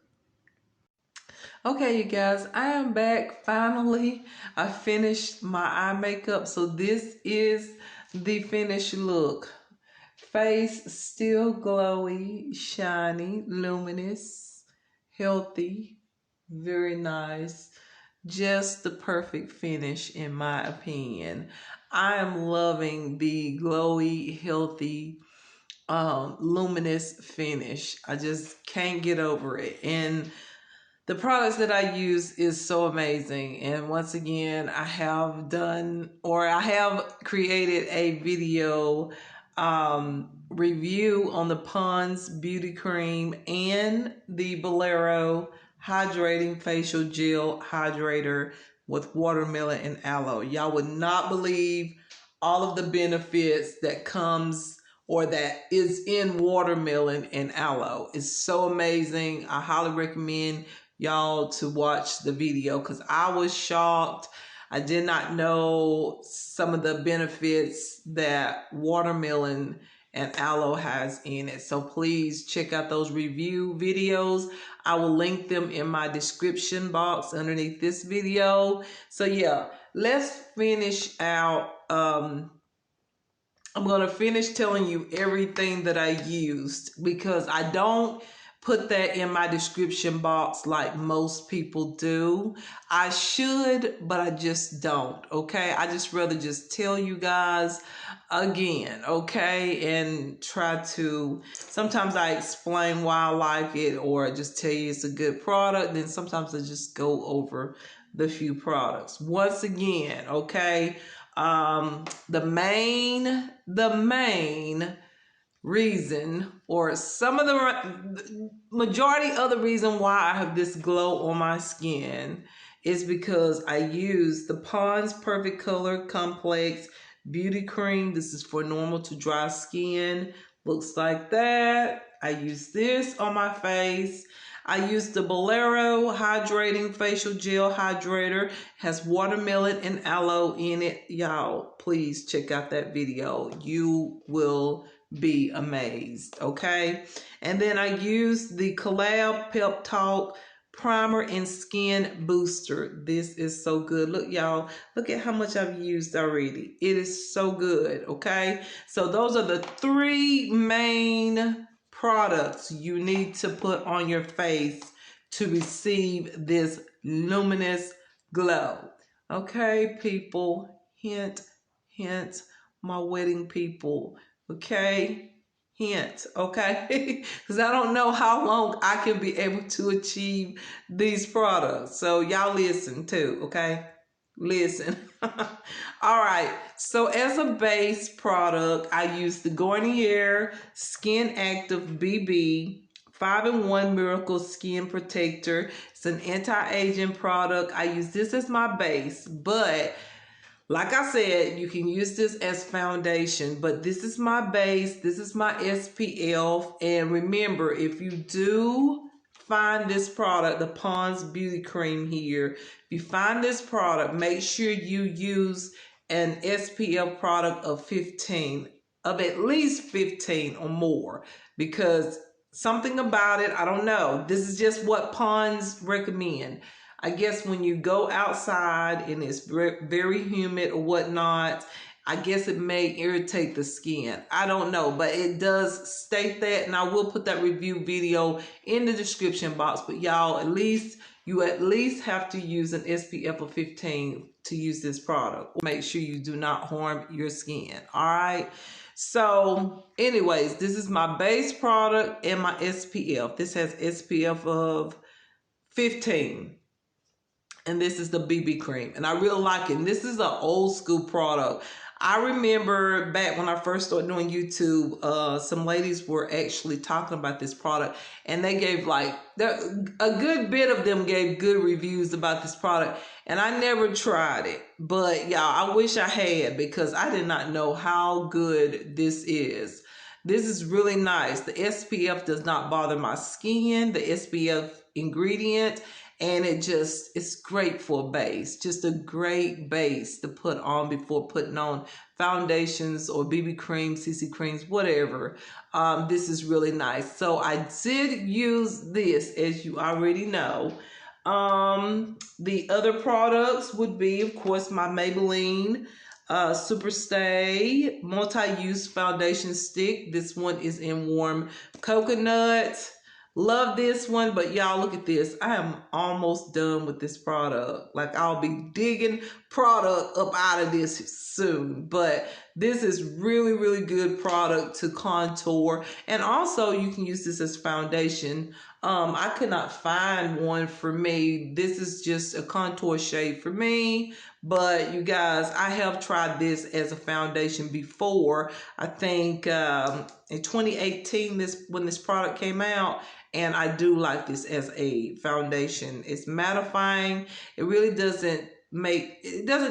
S1: Okay, you guys, I am back finally. I finished my eye makeup, so this is the finished look. Face still glowy, shiny, luminous, healthy, very nice. Just the perfect finish in my opinion. I am loving the glowy, healthy, luminous finish. I just can't get over it. And the products that I use is so amazing. And once again, I have created a video review on the Pond's Beauty Cream and the Bolero Hydrating Facial Gel Hydrator with watermelon and aloe. Y'all would not believe all of the benefits that comes or that is in watermelon and aloe. It's so amazing. I highly recommend y'all to watch the video because I was shocked. I did not know some of the benefits that watermelon and aloe has in it. So please check out those review videos. I will link them in my description box underneath this video. So yeah, let's finish out. I'm going to finish telling you everything that I used because I don't put that in my description box like most people do. I should, but I just don't, okay? I just rather just tell you guys again, okay? And try to, sometimes I explain why I like it or just tell you it's a good product. Then sometimes I just go over the few products. Once again, okay? The main reason, or some of the majority of the reason why I have this glow on my skin is because I use the Pond's Perfect Color Complex Beauty Cream. This is for normal to dry skin. Looks like that. I use this on my face. I use the Bolero Hydrating Facial Gel Hydrator. Has watermelon and aloe in it. Y'all, please check out that video. You will be amazed, okay? And then I use the Collab Pep Talk Primer and Skin Booster. This is so good. Look, y'all, look at how much I've used already. It is so good, okay? So those are the three main products you need to put on your face to receive this luminous glow. Okay, people? Hint, hint, my wedding people. Okay? Hint, okay? Because I don't know how long I can be able to achieve these products. So y'all listen too, okay? Listen. All right. So as a base product, I use the Garnier Skin Active BB 5-in-1 Miracle Skin Protector. It's an anti-aging product. I use this as my base, but like I said, you can use this as foundation, but this is my base. This is my SPF. And remember, if you do find this product, the Pond's Beauty Cream here, if you find this product, make sure you use an SPF product of 15, of at least 15 or more, because something about it, I don't know. This is just what Pond's recommend. I guess when you go outside and it's very humid or whatnot, I guess it may irritate the skin. I don't know, but it does state that, and I will put that review video in the description box. But y'all, you at least have to use an SPF of 15 to use this product. Make sure you do not harm your skin. All right. So anyways, this is my base product and my SPF. This has SPF of 15. And this is the BB cream, and I really like it. And this is an old school product. I remember back when I first started doing YouTube, some ladies were actually talking about this product, and they gave a good bit of them gave good reviews about this product, and I never tried it. But y'all, I wish I had, because I did not know how good this is. This is really nice. The SPF does not bother my skin, the SPF ingredient, and it's great for a base. Just a great base to put on before putting on foundations or BB creams, CC creams, whatever. This is really nice. So I did use this, as you already know. The other products would be, of course, my Maybelline Super Stay Multi-Use Foundation Stick. This one is in Warm Coconut. Love this one, but y'all, look at this. I am almost done with this product. Like, I'll be digging product up out of this soon. But this is really, really good product to contour. And also, you can use this as foundation. I could not find one for me. This is just a contour shade for me. But you guys, I have tried this as a foundation before. I think in 2018, when this product came out. And I do like this as a foundation. It's mattifying. It really doesn't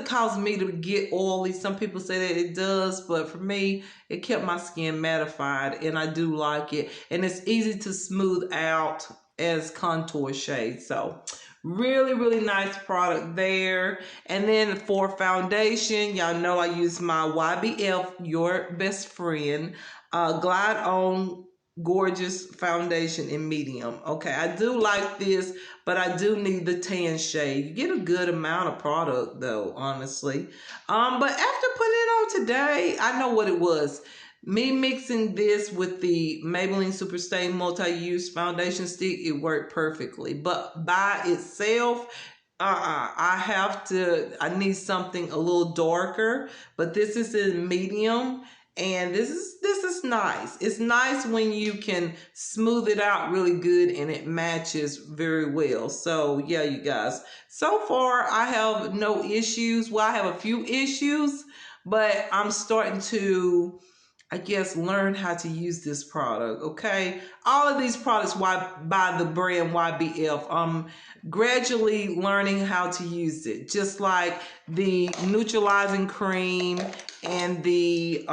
S1: cause me to get oily. Some people say that it does, but for me, it kept my skin mattified, and I do like it. And it's easy to smooth out as contour shade. So really, really nice product there. And then for foundation, y'all know I use my YBF, Your Best Friend, Glide On Gorgeous Foundation in medium. Okay, I do like this, but I do need the tan shade. You get a good amount of product though, honestly. But after putting it on today, I know what it was. Me mixing this with the Maybelline Super Stay Multi-Use Foundation Stick, it worked perfectly. But by itself, I need something a little darker. But this is in medium. And this is nice. It's nice when you can smooth it out really good and it matches very well. So yeah, you guys, so far I have no issues. Well, I have a few issues, but I'm starting to, I guess, learn how to use this product. Okay, all of these products by the brand YBF, I'm gradually learning how to use it, just like the neutralizing cream and the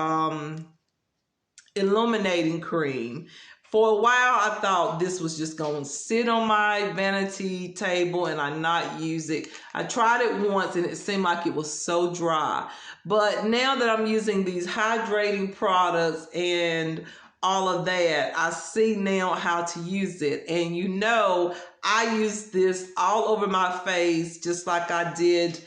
S1: illuminating cream. For a while, I thought this was just going to sit on my vanity table and I not use it. I tried it once and it seemed like it was so dry. But now that I'm using these hydrating products and all of that, I see now how to use it. And you know, I use this all over my face just like I did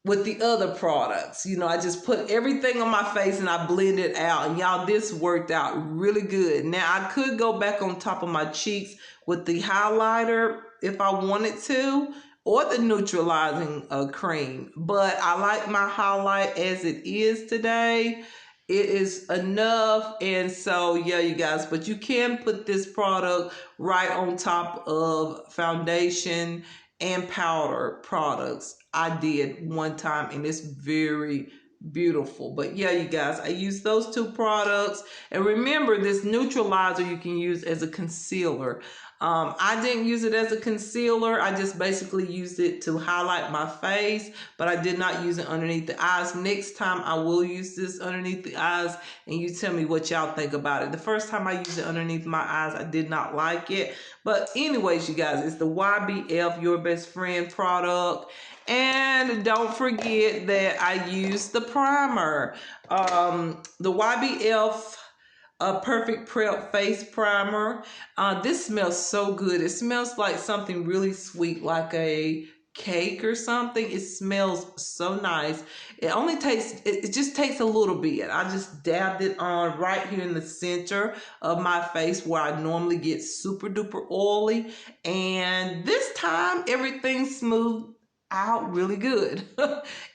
S1: with the other products. You know, I just put everything on my face and I blend it out. And y'all, this worked out really good. Now, I could go back on top of my cheeks with the highlighter if I wanted to, or the neutralizing cream. But I like my highlight as it is today. It is enough. And so, yeah, you guys, but you can put this product right on top of foundation and powder products I did one time, and it's very beautiful. But yeah, you guys, I use those two products. And remember, this neutralizer you can use as a concealer. I didn't use it as a concealer. I just basically used it to highlight my face, but I did not use it underneath the eyes. Next time I will use this underneath the eyes, and you tell me what y'all think about it. The first time I used it underneath my eyes, I did not like it. But anyways, you guys, it's the YBF Your Best Friend product. And don't forget that I used the primer. The YBF Perfect Prep Face Primer. This smells so good. It smells like something really sweet, like a cake or something. It smells so nice. It just takes a little bit. I just dabbed it on right here in the center of my face where I normally get super duper oily. And this time everything smoothed out really good.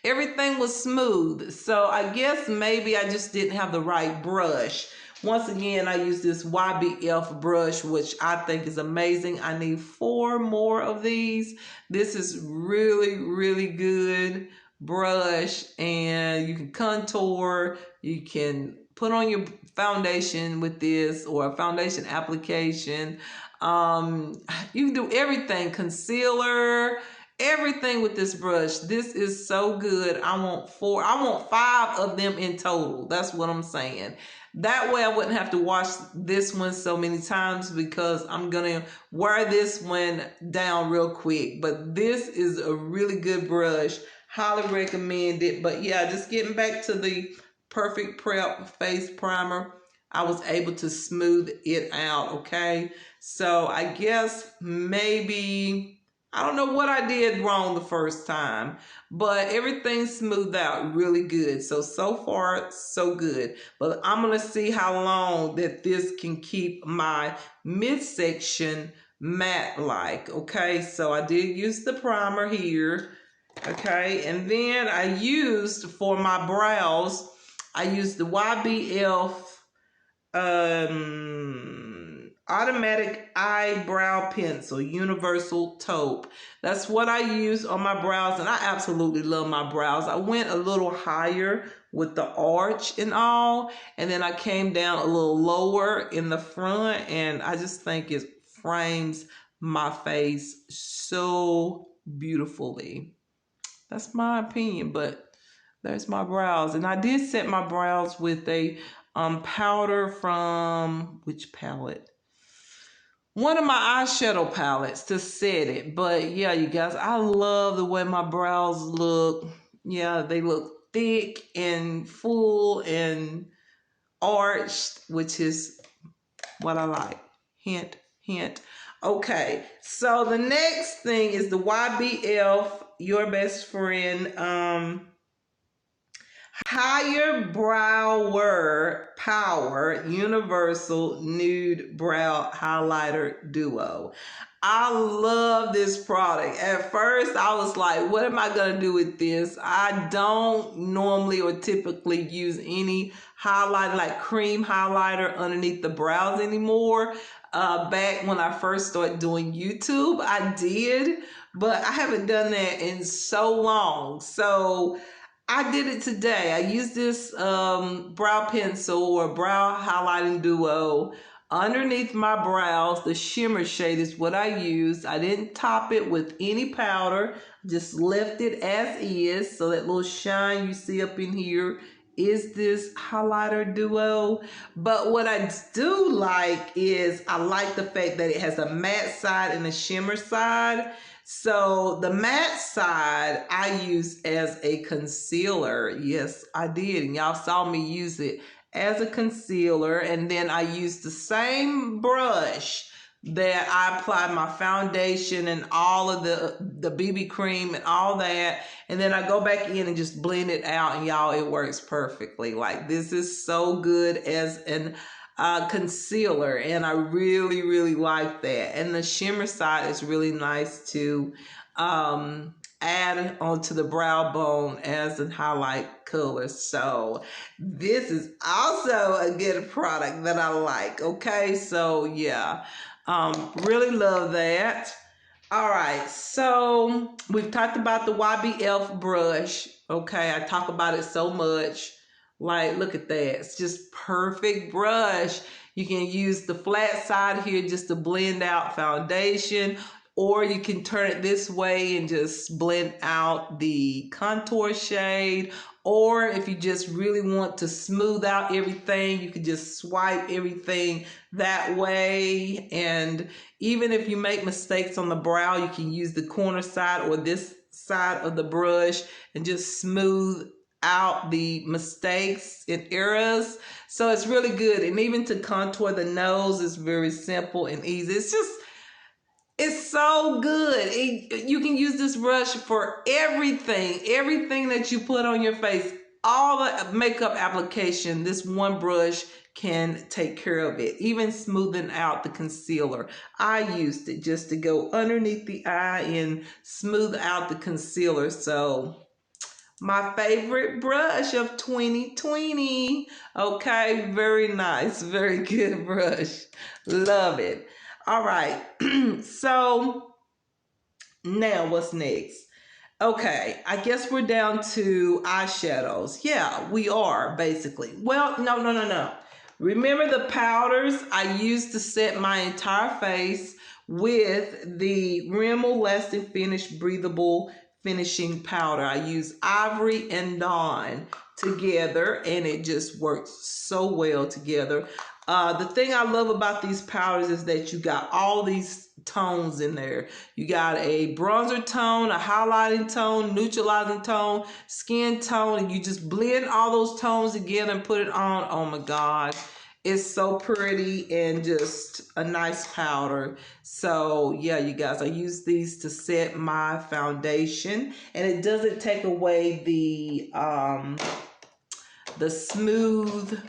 S1: Everything was smooth. So I guess maybe I just didn't have the right brush. Once again, I use this YBF brush, which I think is amazing. I need 4 more of these. This is really, really good brush, and you can contour, you can put on your foundation with this, or a foundation application. You can do everything, concealer, everything with this brush. This is so good. I want 5 of them in total. That's what I'm saying. That way I wouldn't have to wash this one so many times, because I'm going to wear this one down real quick. But this is a really good brush. Highly recommend it. But yeah, just getting back to the Perfect Prep Face Primer, I was able to smooth it out, okay? So I guess maybe, I don't know what I did wrong the first time, but everything smoothed out really good. So far, so good. But I'm going to see how long that this can keep my midsection matte-like, okay? So I did use the primer here, okay? And then I used, for my brows, I used the YBF automatic eyebrow pencil, universal taupe. That's what I use on my brows, and I absolutely love my brows. I went a little higher with the arch and all, and then I came down a little lower in the front, and I just think it frames my face so beautifully. That's my opinion, but there's my brows. And I did set my brows with a powder from, which palette? One of my eyeshadow palettes to set it. But yeah, you guys, I love the way my brows look. Yeah, they look thick and full and arched, which is what I like. Hint, hint. Okay, so the next thing is the YBF Your Best Friend Higher Brower Power Universal Nude Brow Highlighter Duo. I love this product. At first, I was like, what am I going to do with this? I don't normally or typically use any highlighter, like cream highlighter underneath the brows anymore. Back when I first started doing YouTube, I did, but I haven't done that in so long. So I did it today. I used this brow pencil or brow highlighting duo underneath my brows. The shimmer shade is what I used. I didn't top it with any powder. Just left it as is. So that little shine you see up in here is this highlighter duo. But what I do like is I like the fact that it has a matte side and a shimmer side. So the matte side I use as a concealer. Yes, I did. And y'all saw me use it as a concealer. And then I used the same brush that I applied my foundation and all of the BB cream and all that. And then I go back in and just blend it out. And y'all, it works perfectly. Like, this is so good as an concealer, and I really, really like that. And the shimmer side is really nice to add onto the brow bone as a highlight color. So this is also a good product that I like. Okay, so yeah, really love that. All right, so we've talked about the YBF brush. Okay, I talk about it so much. Like, look at that. It's just perfect brush. You can use the flat side here just to blend out foundation, or you can turn it this way and just blend out the contour shade. Or if you just really want to smooth out everything, you can just swipe everything that way. And even if you make mistakes on the brow, you can use the corner side or this side of the brush and just smooth out the mistakes and errors. So it's really good. And even to contour the nose is very simple and easy. It's so good. You can use this brush for everything that you put on your face, all the makeup application. This one brush can take care of it, even smoothing out the concealer. I used it just to go underneath the eye and smooth out the concealer. So my favorite brush of 2020. Okay, very nice, very good brush. Love it. All right, so now what's next? Okay, I guess we're down to eyeshadows. Yeah, we are basically. Well, no. Remember the powders I used to set my entire face with the Rimmel Lasting Finish Breathable Finishing Powder. I use Ivory and Dawn together, and it just works so well together. The thing I love about these powders is that you got all these tones in there. You got a bronzer tone, a highlighting tone, neutralizing tone, skin tone, and you just blend all those tones together and put it on. Oh my God. It's so pretty and just a nice powder. So yeah, you guys, I use these to set my foundation, and it doesn't take away the smooth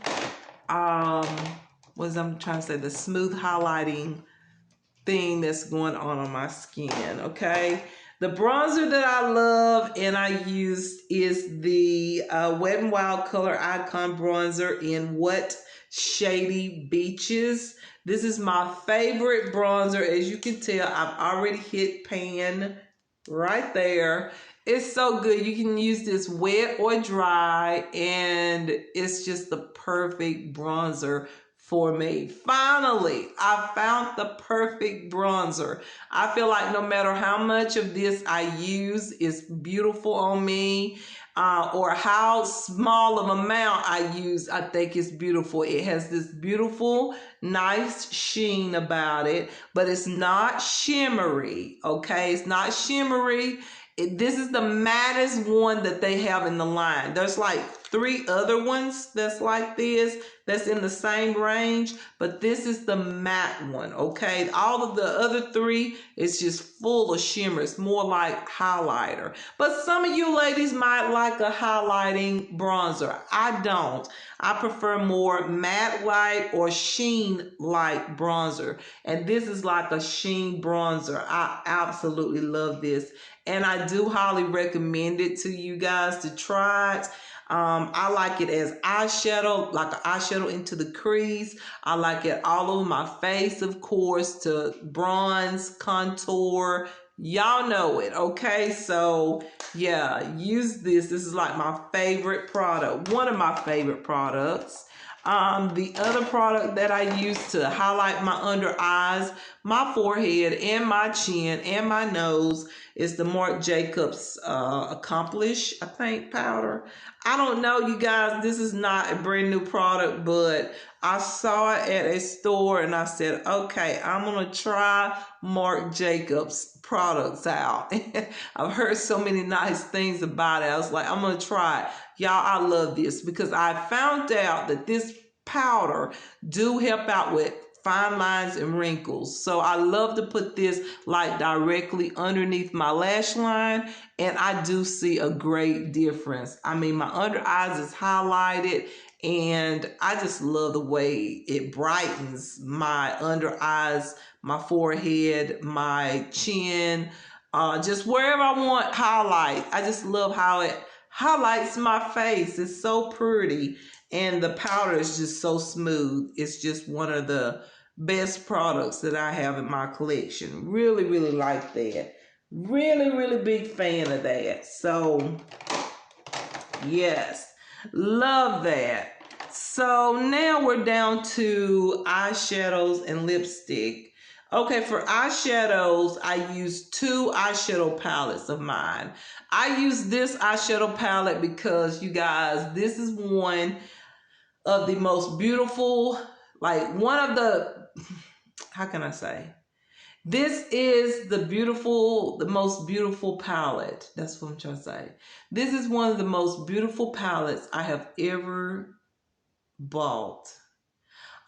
S1: what was I'm trying to say, the smooth highlighting thing that's going on my skin. Okay, the bronzer that I love and I use is the Wet n Wild Color Icon bronzer in What Shady Beaches. This is my favorite bronzer. As you can tell, I've already hit pan right there. It's so good. You can use this wet or dry, and it's just the perfect bronzer for me. Finally, I found the perfect bronzer. I feel like no matter how much of this I use, it's beautiful on me, or how small of amount I use, I think it's beautiful. It has this beautiful, nice sheen about it, but it's not shimmery, okay? It's not shimmery. This is the mattest one that they have in the line. There's like 3 other ones that's like this, that's in the same range, but this is the matte one, okay? All of the other 3 is just full of shimmer. It's more like highlighter. But some of you ladies might like a highlighting bronzer. I don't. I prefer more matte light or sheen light bronzer. And this is like a sheen bronzer. I absolutely love this. And I do highly recommend it to you guys to try it. I like it as eyeshadow, like an eyeshadow into the crease. I like it all over my face, of course, to bronze, contour. Y'all know it, okay? So, yeah, use this. This is like my favorite product, one of my favorite products. The other product that I use to highlight my under eyes, my forehead, and my chin, and my nose is the Marc Jacobs Accomplish, I think, powder. I don't know, you guys, this is not a brand new product, but I saw it at a store and I said, okay, I'm going to try Marc Jacobs products out. I've heard so many nice things about it. I was like, I'm going to try it. Y'all, I love this because I found out that this powder do help out with fine lines and wrinkles. So I love to put this like directly underneath my lash line, and I do see a great difference. I mean, my under eyes is highlighted, and I just love the way it brightens my under eyes, my forehead, my chin, just wherever I want highlight. I just love how it highlights my face. It's so pretty. And the powder is just so smooth. It's just one of the best products that I have in my collection. Really, really like that. Really, really big fan of that. So, yes, love that. So now we're down to eyeshadows and lipstick. Okay, for eyeshadows, I use two eyeshadow palettes of mine. I use this eyeshadow palette because, you guys, this is one of the most beautiful, like one of the, how can I say? This is the most beautiful palette. That's what I'm trying to say. This is one of the most beautiful palettes I have ever bought.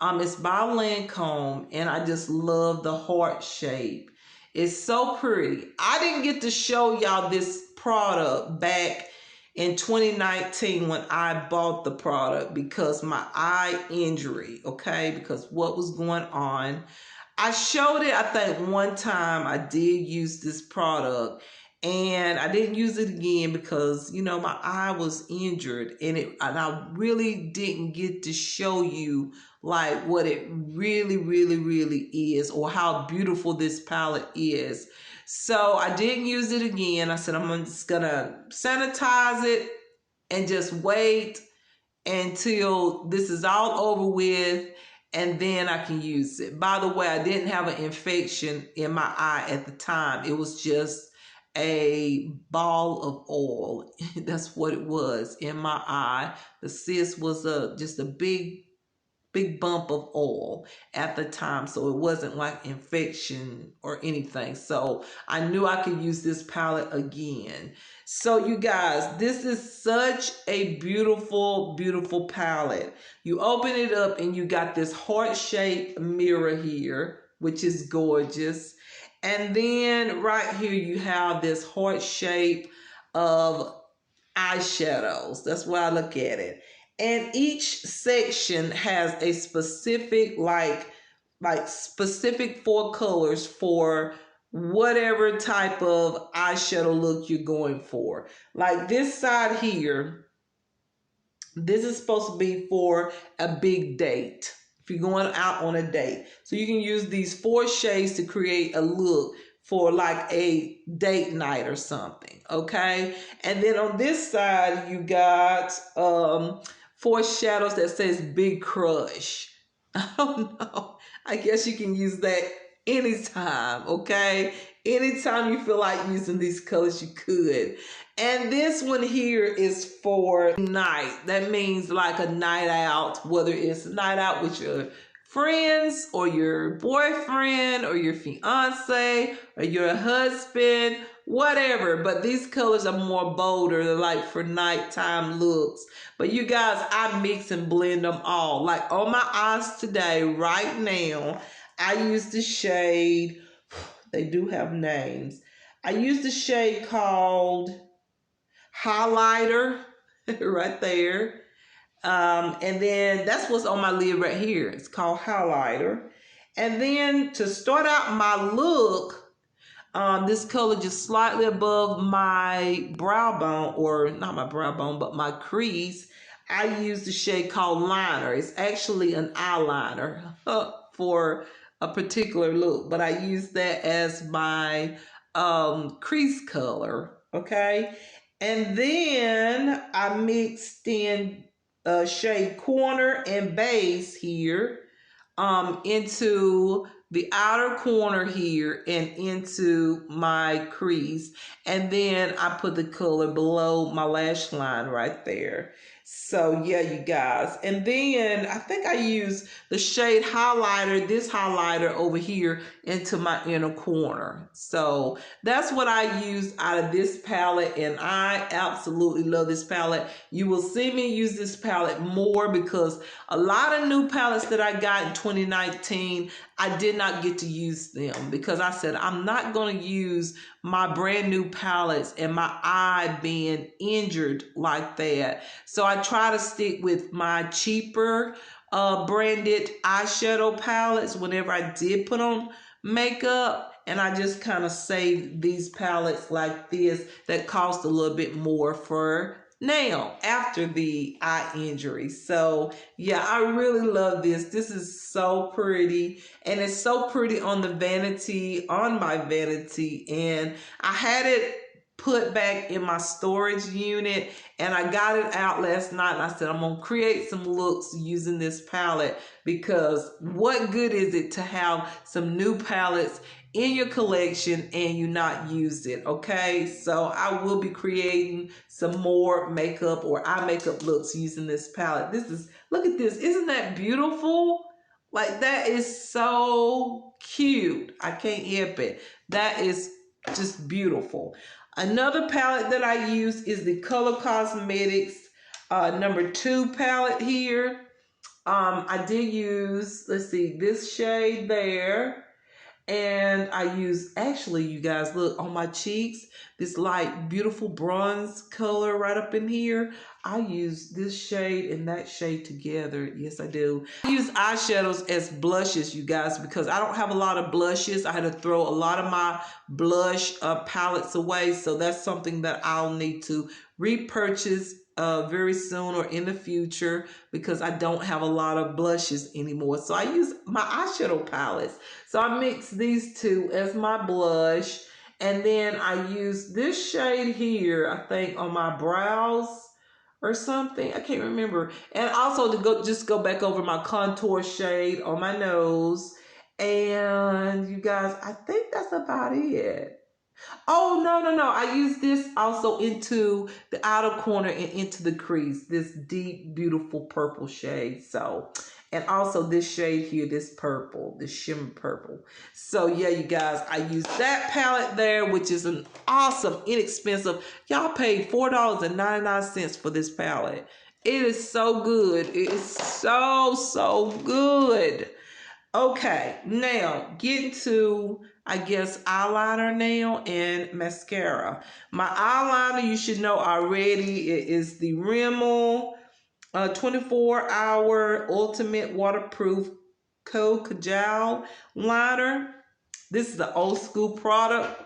S1: It's by Lancome, and I just love the heart shape. It's so pretty. I didn't get to show y'all this product back in 2019 when I bought the product because my eye injury, okay, because what was going on. I showed it, I think one time I did use this product, and I didn't use it again because, you know, my eye was injured, and I really didn't get to show you like what it really, really, really is, or how beautiful this palette is. So I didn't use it again. I said I'm just gonna sanitize it and just wait until this is all over with, and then I can use it. By the way, I didn't have an infection in my eye at the time. It was just a ball of oil. That's what it was in my eye. The cyst was just a big bump of oil at the time, so it wasn't like infection or anything. So I knew I could use this palette again. So you guys, this is such a beautiful, beautiful palette. You open it up and you got this heart-shaped mirror here, which is gorgeous. And then right here you have this heart shape of eyeshadows. That's why I look at it. And each section has a specific like specific 4 colors for whatever type of eyeshadow look you're going for. Like this side here, this is supposed to be for a big date. If you're going out on a date. So you can use these 4 shades to create a look for like a date night or something, okay? And then on this side, you got 4 shadows that says Big Crush. I don't know. I guess you can use that anytime, okay? Anytime you feel like using these colors, you could. And this one here is for night. That means like a night out, whether it's a night out with your friends or your boyfriend or your fiance or your husband, whatever. But these colors are more bolder. They're like for nighttime looks. But you guys, I mix and blend them all. Like on my eyes today, right now, I use the shade, they do have names. I use the shade called Highlighter right there. And then that's what's on my lid right here. It's called Highlighter. And then to start out my look, this color just slightly above my brow bone, or not my brow bone, but my crease, I use the shade called Liner. It's actually an eyeliner for a particular look, but I use that as my crease color, okay? And then I mixed in shade Corner and Base here into the outer corner here and into my crease. And then I put the color below my lash line right there. So yeah, you guys. And then I think I use the shade Highlighter, this highlighter over here, into my inner corner. So that's what I use out of this palette, and I absolutely love this palette. You will see me use this palette more because a lot of new palettes that I got in 2019, I did not get to use them because I said I'm not going to use my brand new palettes and my eye being injured like that. So I try to stick with my cheaper branded eyeshadow palettes whenever I did put on makeup, and I just kind of save these palettes like this that cost a little bit more for now after the eye injury. So yeah, I really love this. This is so pretty, and it's so pretty on the vanity, on my vanity. And I had it put back in my storage unit, and I got it out last night, and I said I'm gonna create some looks using this palette, because what good is it to have some new palettes in your collection and you not use it? Okay, so I will be creating some more makeup or eye makeup looks using this palette. This is, look at this, isn't that beautiful? Like, that is so cute. I can't help it. That is just beautiful. Another palette that I use is the Color Cosmetics number 2 palette here. I did use, let's see, this shade there. And I use, actually, you guys, look, on my cheeks, this light, beautiful bronze color right up in here. I use this shade and that shade together. Yes, I do. I use eyeshadows as blushes, you guys, because I don't have a lot of blushes. I had to throw a lot of my blush palettes away. So that's something that I'll need to repurchase very soon or in the future, because I don't have a lot of blushes anymore. So I use my eyeshadow palettes. So I mix these two as my blush, and then I use this shade here, I think, on my brows or something. I can't remember. And also to go back over my contour shade on my nose. And you guys, I think that's about it. Oh, no. I use this also into the outer corner and into the crease. This deep, beautiful purple shade. So, and also this shade here, this purple, this shimmer purple. So yeah, you guys, I use that palette there, which is an awesome, inexpensive. Y'all paid $4.99 for this palette. It is so good. It is so good. Okay, now getting to, I guess, eyeliner now and mascara. My eyeliner, you should know already, it is the Rimmel 24-hour Ultimate Waterproof Coal Kajal Liner. This is an old school product.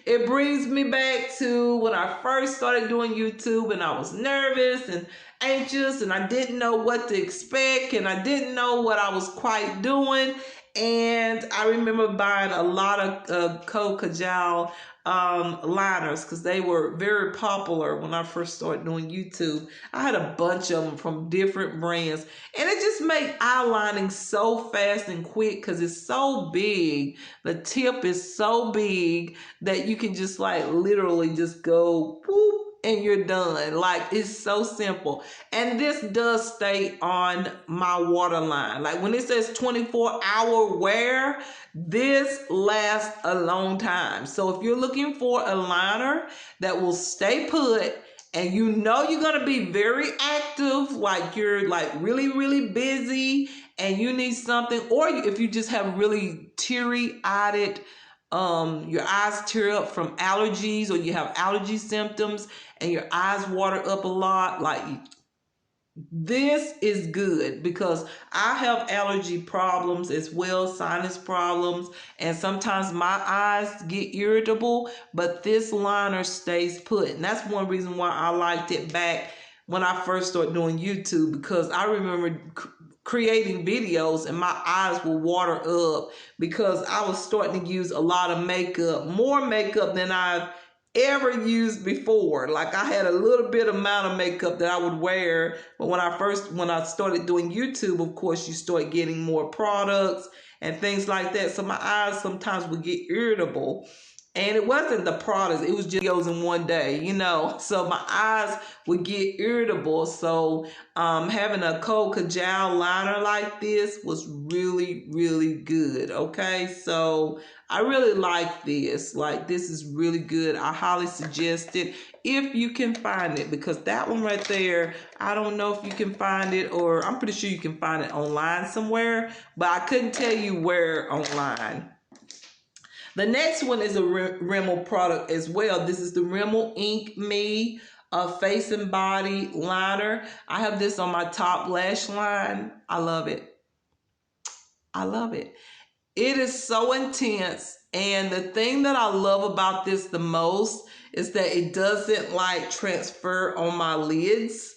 S1: It brings me back to when I first started doing YouTube, and I was nervous and anxious, and I didn't know what to expect, and I didn't know what I was quite doing. And I remember buying a lot of Coal Kajal liners, because they were very popular when I first started doing YouTube. I had a bunch of them from different brands, and it just made eyelining so fast and quick, because it's so big. The tip is so big that you can just like literally just go whoop and you're done. Like, it's so simple. And this does stay on my waterline. Like, when it says 24-hour wear, this lasts a long time. So if you're looking for a liner that will stay put, and you know you're going to be very active, like you're like really busy and you need something, or if you just have really teary-eyed, your eyes tear up from allergies, or you have allergy symptoms and your eyes water up a lot, like, this is good, because I have allergy problems as well, sinus problems, and sometimes my eyes get irritable, but this liner stays put. And that's one reason why I liked it back when I first started doing YouTube, because I remember creating videos and my eyes will water up, because I was starting to use a lot of makeup, more makeup than I've ever used before. Like, I had a little bit amount of makeup that I would wear, but when I started doing YouTube, of course, you start getting more products and things like that. So my eyes sometimes would get irritable. And it wasn't the products, it was just videos in one day, you know. So my eyes would get irritable. So having a Coal Kajal liner like this was really good. Okay, so I really like this. Like, this is really good. I highly suggest it if you can find it, because that one right there, I don't know if you can find it, or I'm pretty sure you can find it online somewhere, but I couldn't tell you where online. The next one is a Rimmel product as well. This is the Rimmel Ink Me Face and Body Liner. I have this on my top lash line. I love it. I love it. It is so intense. And the thing that I love about this the most is that it doesn't like transfer on my lids.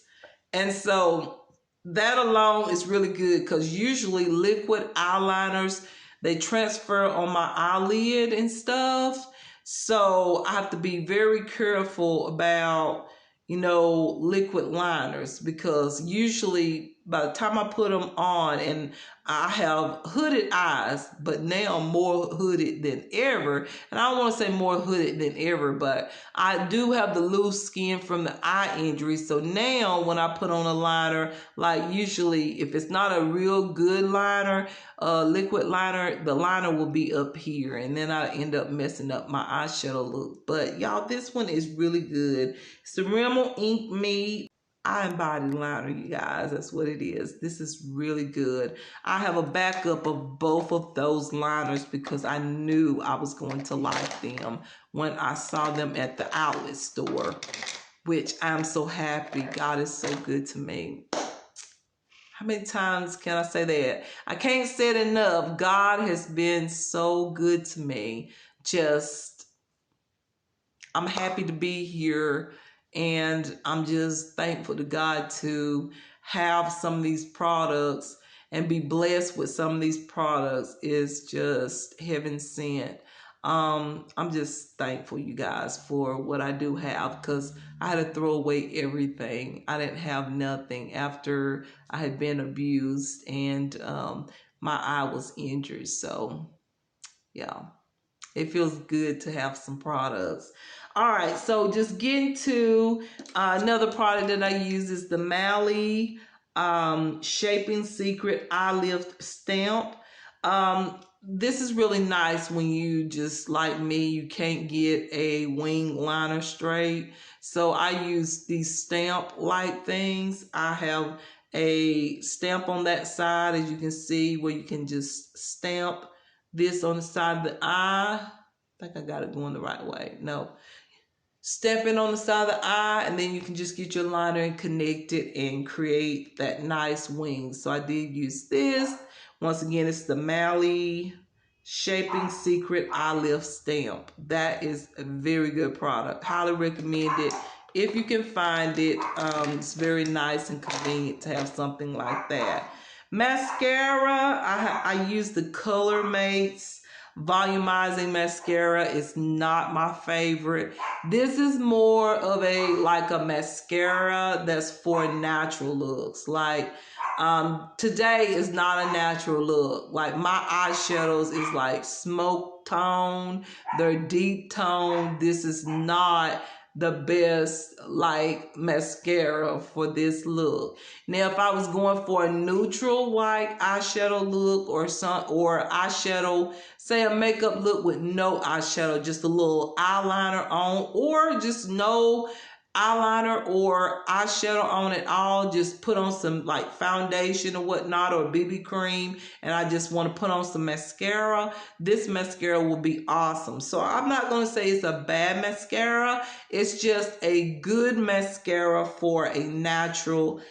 S1: And so that alone is really good because usually liquid eyeliners, they transfer on my eyelid and stuff. So I have to be very careful about, liquid liners because usually by the time I put them on, and I have hooded eyes, but now I'm more hooded than ever. And I don't want to say more hooded than ever, but I do have the loose skin from the eye injury. So now when I put on a liner, like usually if it's not a real good liner, liquid liner, the liner will be up here. And then I end up messing up my eyeshadow look. But y'all, this one is really good. It's the Rimmel Ink Me Eye and Body Liner, you guys. That's what it is. This is really good. I have a backup of both of those liners because I knew I was going to like them when I saw them at the outlet store, which I'm so happy. God is so good to me. How many times can I say that? I can't say it enough. God has been so good to me. I'm happy to be here, and I'm just thankful to God to have some of these products and be blessed with some of these products is just heaven sent. I'm just thankful, you guys, for what I do have because I had to throw away everything. I didn't have nothing after I had been abused and my eye was injured. So, yeah, it feels good to have some products. All right, so just getting to another product that I use is the Mally Shaping Secret Eye Lift Stamp. This is really nice when you just like me, you can't get a wing liner straight. So I use these stamp like things. I have a stamp on that side, as you can see, where you can just stamp this on the side of the eye. I think I got it going the right way. No. Step in on the side of the eye, and then you can just get your liner and connect it and create that nice wing. So I did use this. Once again, it's the Mally Shaping Secret Eye Lift Stamp. That is a very good product. Highly recommend it. If you can find it, it's very nice and convenient to have something like that. Mascara, I use the Color Mates volumizing mascara. Is not my favorite. This is more of a mascara that's for natural looks. Like today is not a natural look. Like my eyeshadows is like smoke tone, they're deep tone. This is not the best like mascara for this look. Now if I was going for a neutral white eyeshadow look or eyeshadow, say a makeup look with no eyeshadow, just a little eyeliner on, or just no eyeliner or eyeshadow on at all, just put on some like foundation or whatnot or BB cream, and I just want to put on some mascara, this mascara will be awesome. So I'm not going to say it's a bad mascara, it's just a good mascara for a natural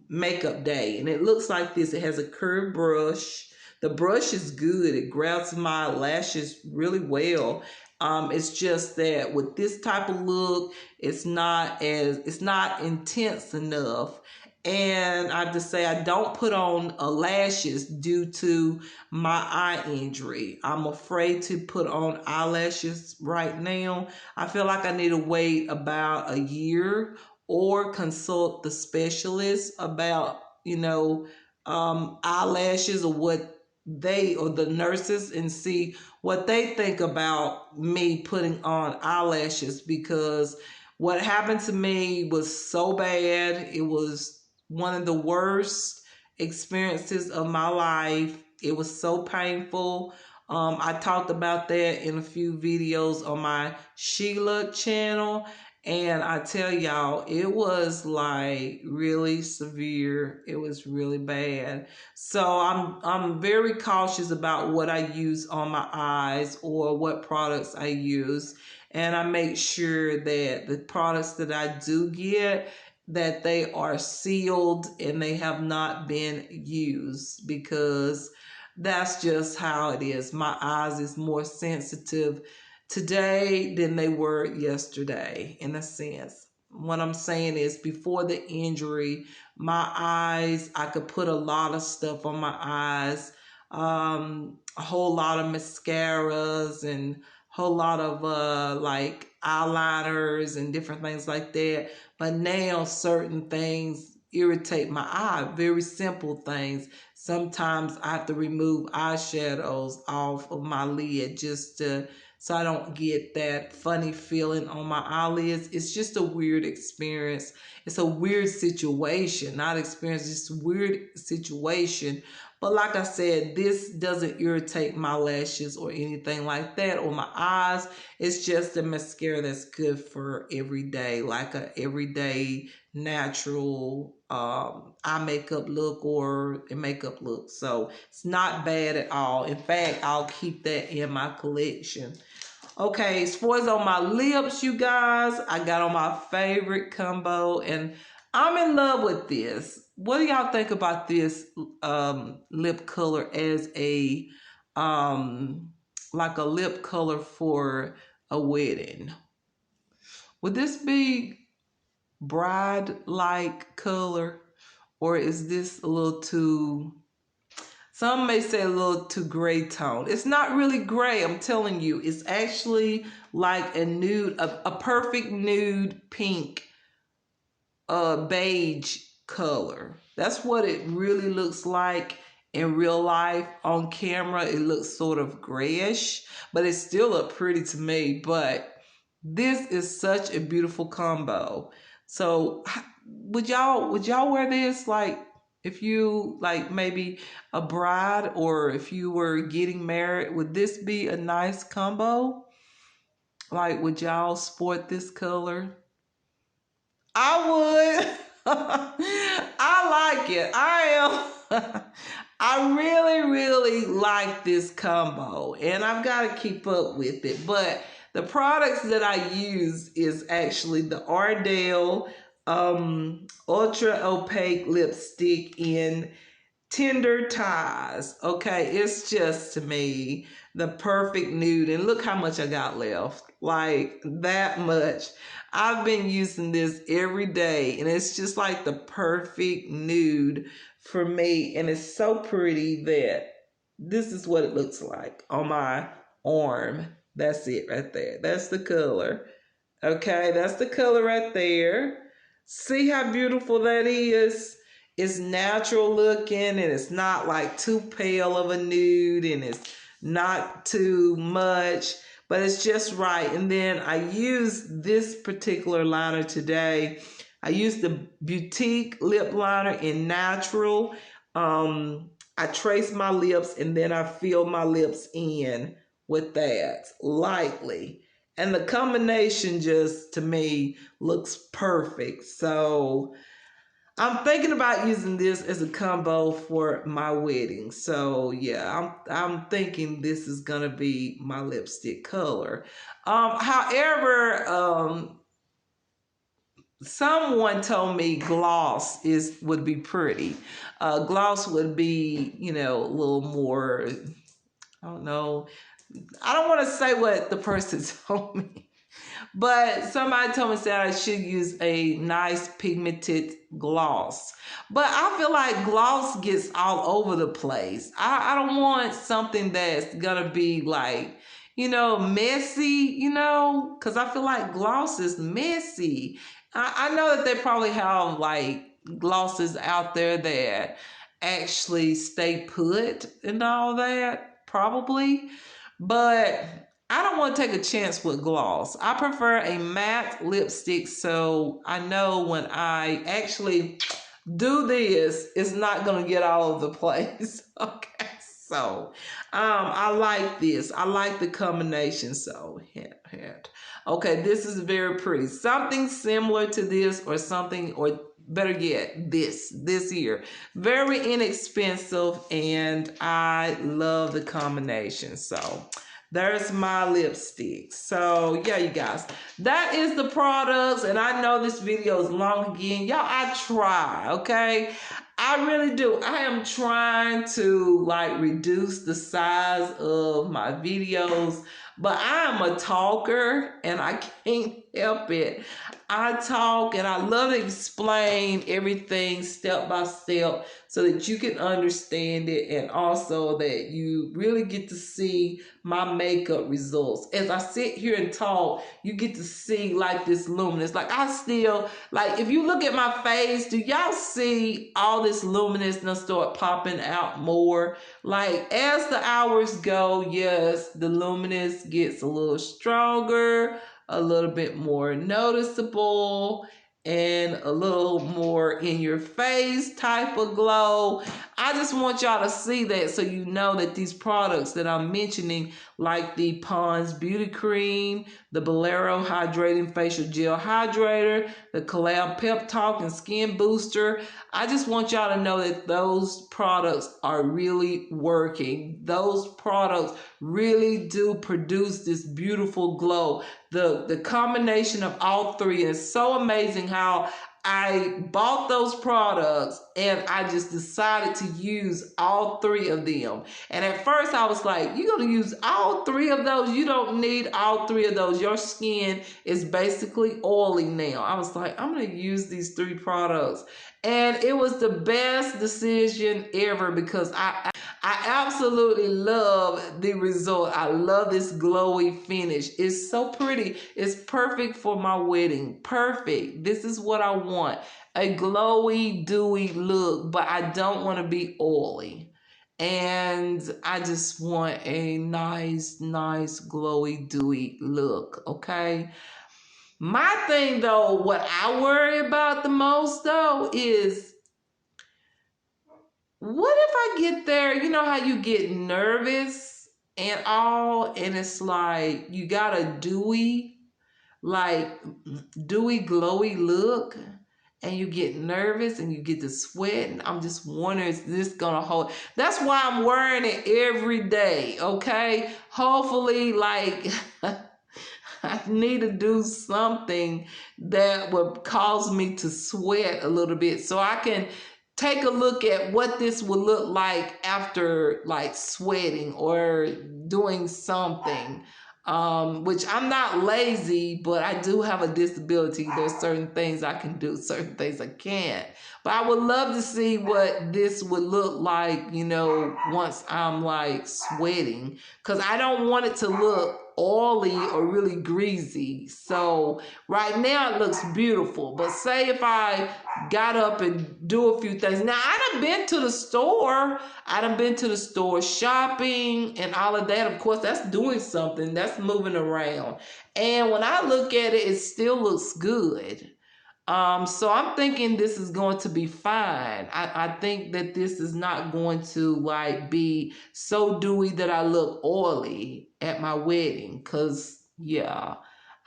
S1: makeup day. And it looks like this. It has a curved brush. The brush is good. It grabs my lashes really well. It's just that with this type of look, it's not intense enough. And I have to say, I don't put on lashes due to my eye injury. I'm afraid to put on eyelashes right now. I feel like I need to wait about a year or consult the specialist about, eyelashes or what or the nurses, and see what they think about me putting on eyelashes, because what happened to me was so bad. It was one of the worst experiences of my life. It was so painful. I talked about that in a few videos on my Sheila channel. And I tell y'all, it was like really severe. It was really bad. So I'm very cautious about what I use on my eyes or what products I use. And I make sure that the products that I do get, that they are sealed and they have not been used, because that's just how it is. My eyes is more sensitive today than they were yesterday, in a sense. What I'm saying is, before the injury, my eyes, I could put a lot of stuff on my eyes, a whole lot of mascaras and a whole lot of like eyeliners and different things like that. But now certain things irritate my eye, very simple things. Sometimes I have to remove eyeshadows off of my lid just to, so I don't get that funny feeling on my eyelids. It's just a weird experience. It's a weird situation, not experience, just a weird situation. But like I said, this doesn't irritate my lashes or anything like that, or my eyes. It's just a mascara that's good for every day, like a everyday natural eye makeup look or a makeup look. So it's not bad at all. In fact, I'll keep that in my collection. Okay, as far as on my lips, you guys, I got on my favorite combo, and I'm in love with this. What do y'all think about this lip color as a like a lip color for a wedding? Would this be bride-like color, or is this a little too, some may say a little too gray tone? It's not really gray, I'm telling you. It's actually like a nude, a perfect nude pink, beige color. That's what it really looks like in real life. On camera, it looks sort of grayish, but it still look pretty to me. But this is such a beautiful combo. So would y'all wear this, like if you like maybe a bride, or if you were getting married? Would this be a nice combo? Like, would y'all sport this color? I would. I like it. I really, really like this combo, and I've got to keep up with it. But the products that I use is actually the Ardell Ultra Opaque Lipstick in Tender Ties. Okay, it's just, to me, the perfect nude. And look how much I got left. Like, that much. I've been using this every day, and it's just like the perfect nude for me. And it's so pretty that this is what it looks like on my arm. That's it right there. That's the color. Okay, that's the color right there. See how beautiful that is? It's natural looking, and it's not like too pale of a nude, and it's not too much, but it's just right. And then I use this particular liner today. I use the Boutique lip liner in Natural. I trace my lips, and then I fill my lips in with that lightly. And the combination just, to me, looks perfect. So I'm thinking about using this as a combo for my wedding. So yeah, I'm thinking this is gonna be my lipstick color. However, someone told me gloss would be pretty. Gloss would be, you know, a little more, I don't know. I don't want to say what the person told me, but somebody told me that I should use a nice pigmented gloss. But I feel like gloss gets all over the place. I don't want something that's gonna be like, you know, messy, you know, because I feel like gloss is messy. I know that they probably have like glosses out there that actually stay put and all that, probably. But I don't want to take a chance with gloss. I prefer a matte lipstick, so I know when I actually do this, it's not going to get all over the place. Okay, so I like this. I like the combination. So, okay, this is very pretty. Something similar to this, or something, or better yet, this here. Very inexpensive, and I love the combination. So there's my lipstick. So yeah, you guys, that is the products. And I know this video is long again. Y'all, I try, okay? I really do. I am trying to like reduce the size of my videos, but I am a talker and I can't help it. I talk and I love to explain everything step by step so that you can understand it, and also that you really get to see my makeup results. As I sit here and talk, you get to see like this luminous. Like I still, like if you look at my face, do y'all see all this luminousness start popping out more? Like as the hours go, yes, the luminous gets a little stronger, a little bit more noticeable, and a little more in your face type of glow. I just want y'all to see that so you know that these products that I'm mentioning, like the Pond's Beauty Cream, the Bolero Hydrating Facial Gel Hydrator, the Collab Pep Talk and Skin Booster, I just want y'all to know that those products are really working. Those products really do produce this beautiful glow. The combination of all three is so amazing how I bought those products and I just decided to use all three of them. And at first I was like, you're going to use all three of those? You don't need all three of those. Your skin is basically oily now. I was like, I'm going to use these three products. And it was the best decision ever because I absolutely love the result. I love this glowy finish. It's so pretty. It's perfect for my wedding. Perfect. This is what I want. A glowy, dewy look, but I don't want to be oily. And I just want a nice, glowy, dewy look, okay? My thing though, what I worry about the most though is, what if I get there? You know how you get nervous and all, and it's like you got a dewy, like dewy, glowy look, and you get nervous and you get to sweat. And I'm just wondering, is this gonna hold? That's why I'm wearing it every day, okay? Hopefully, like, I need to do something that would cause me to sweat a little bit so I can take a look at what this would look like after like sweating or doing something. Which I'm not lazy, but I do have a disability. There's certain things I can do, certain things I can't. But I would love to see what this would look like, you know, once I'm like sweating, because I don't want it to look oily or really greasy. So right now it looks beautiful, but say if I got up and do a few things. Now I done been to the store. I done been to the store shopping and all of that. Of course, that's doing something. That's moving around. And when I look at it, it still looks good. So I'm thinking this is going to be fine. I think that this is not going to like be so dewy that I look oily at my wedding. Cause yeah,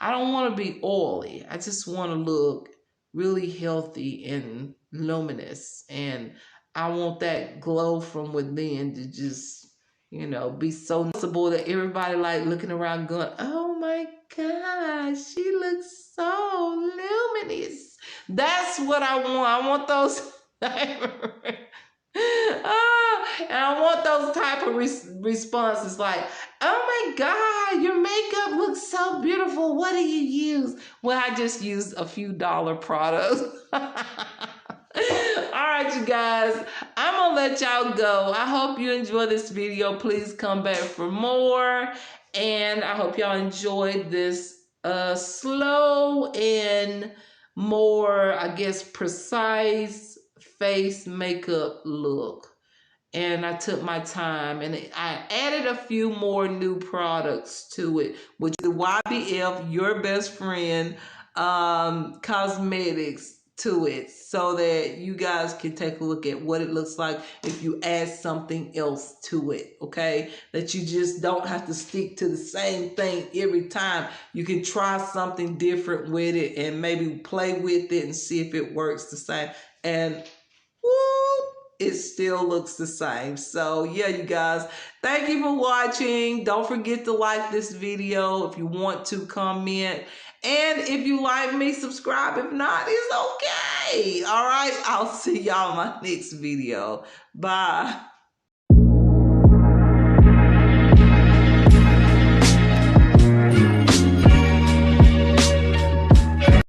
S1: I don't want to be oily. I just want to look really healthy and luminous. And I want that glow from within to just, you know, be so noticeable that everybody like looking around going, oh my gosh, she looks so luminous. That's what I want. I want those and I want those type of responses like, oh my God, your makeup looks so beautiful. What do you use? Well, I just used a few dollar products. All right, you guys, I'm gonna let y'all go. I hope you enjoy this video. Please come back for more. And I hope y'all enjoyed this slow and more, I guess, precise face makeup look. And I took my time and I added a few more new products to it, which is the YBF, Your Best Friend Cosmetics to it, so that you guys can take a look at what it looks like if you add something else to it, okay? That you just don't have to stick to the same thing every time. You can try something different with it and maybe play with it and see if it works the same. And woo! it still looks the same. So yeah, you guys, thank you for watching. Don't forget to like this video. If you want to, comment. And if you like me, subscribe. If not, it's okay. All right, I'll see y'all in my next video. Bye.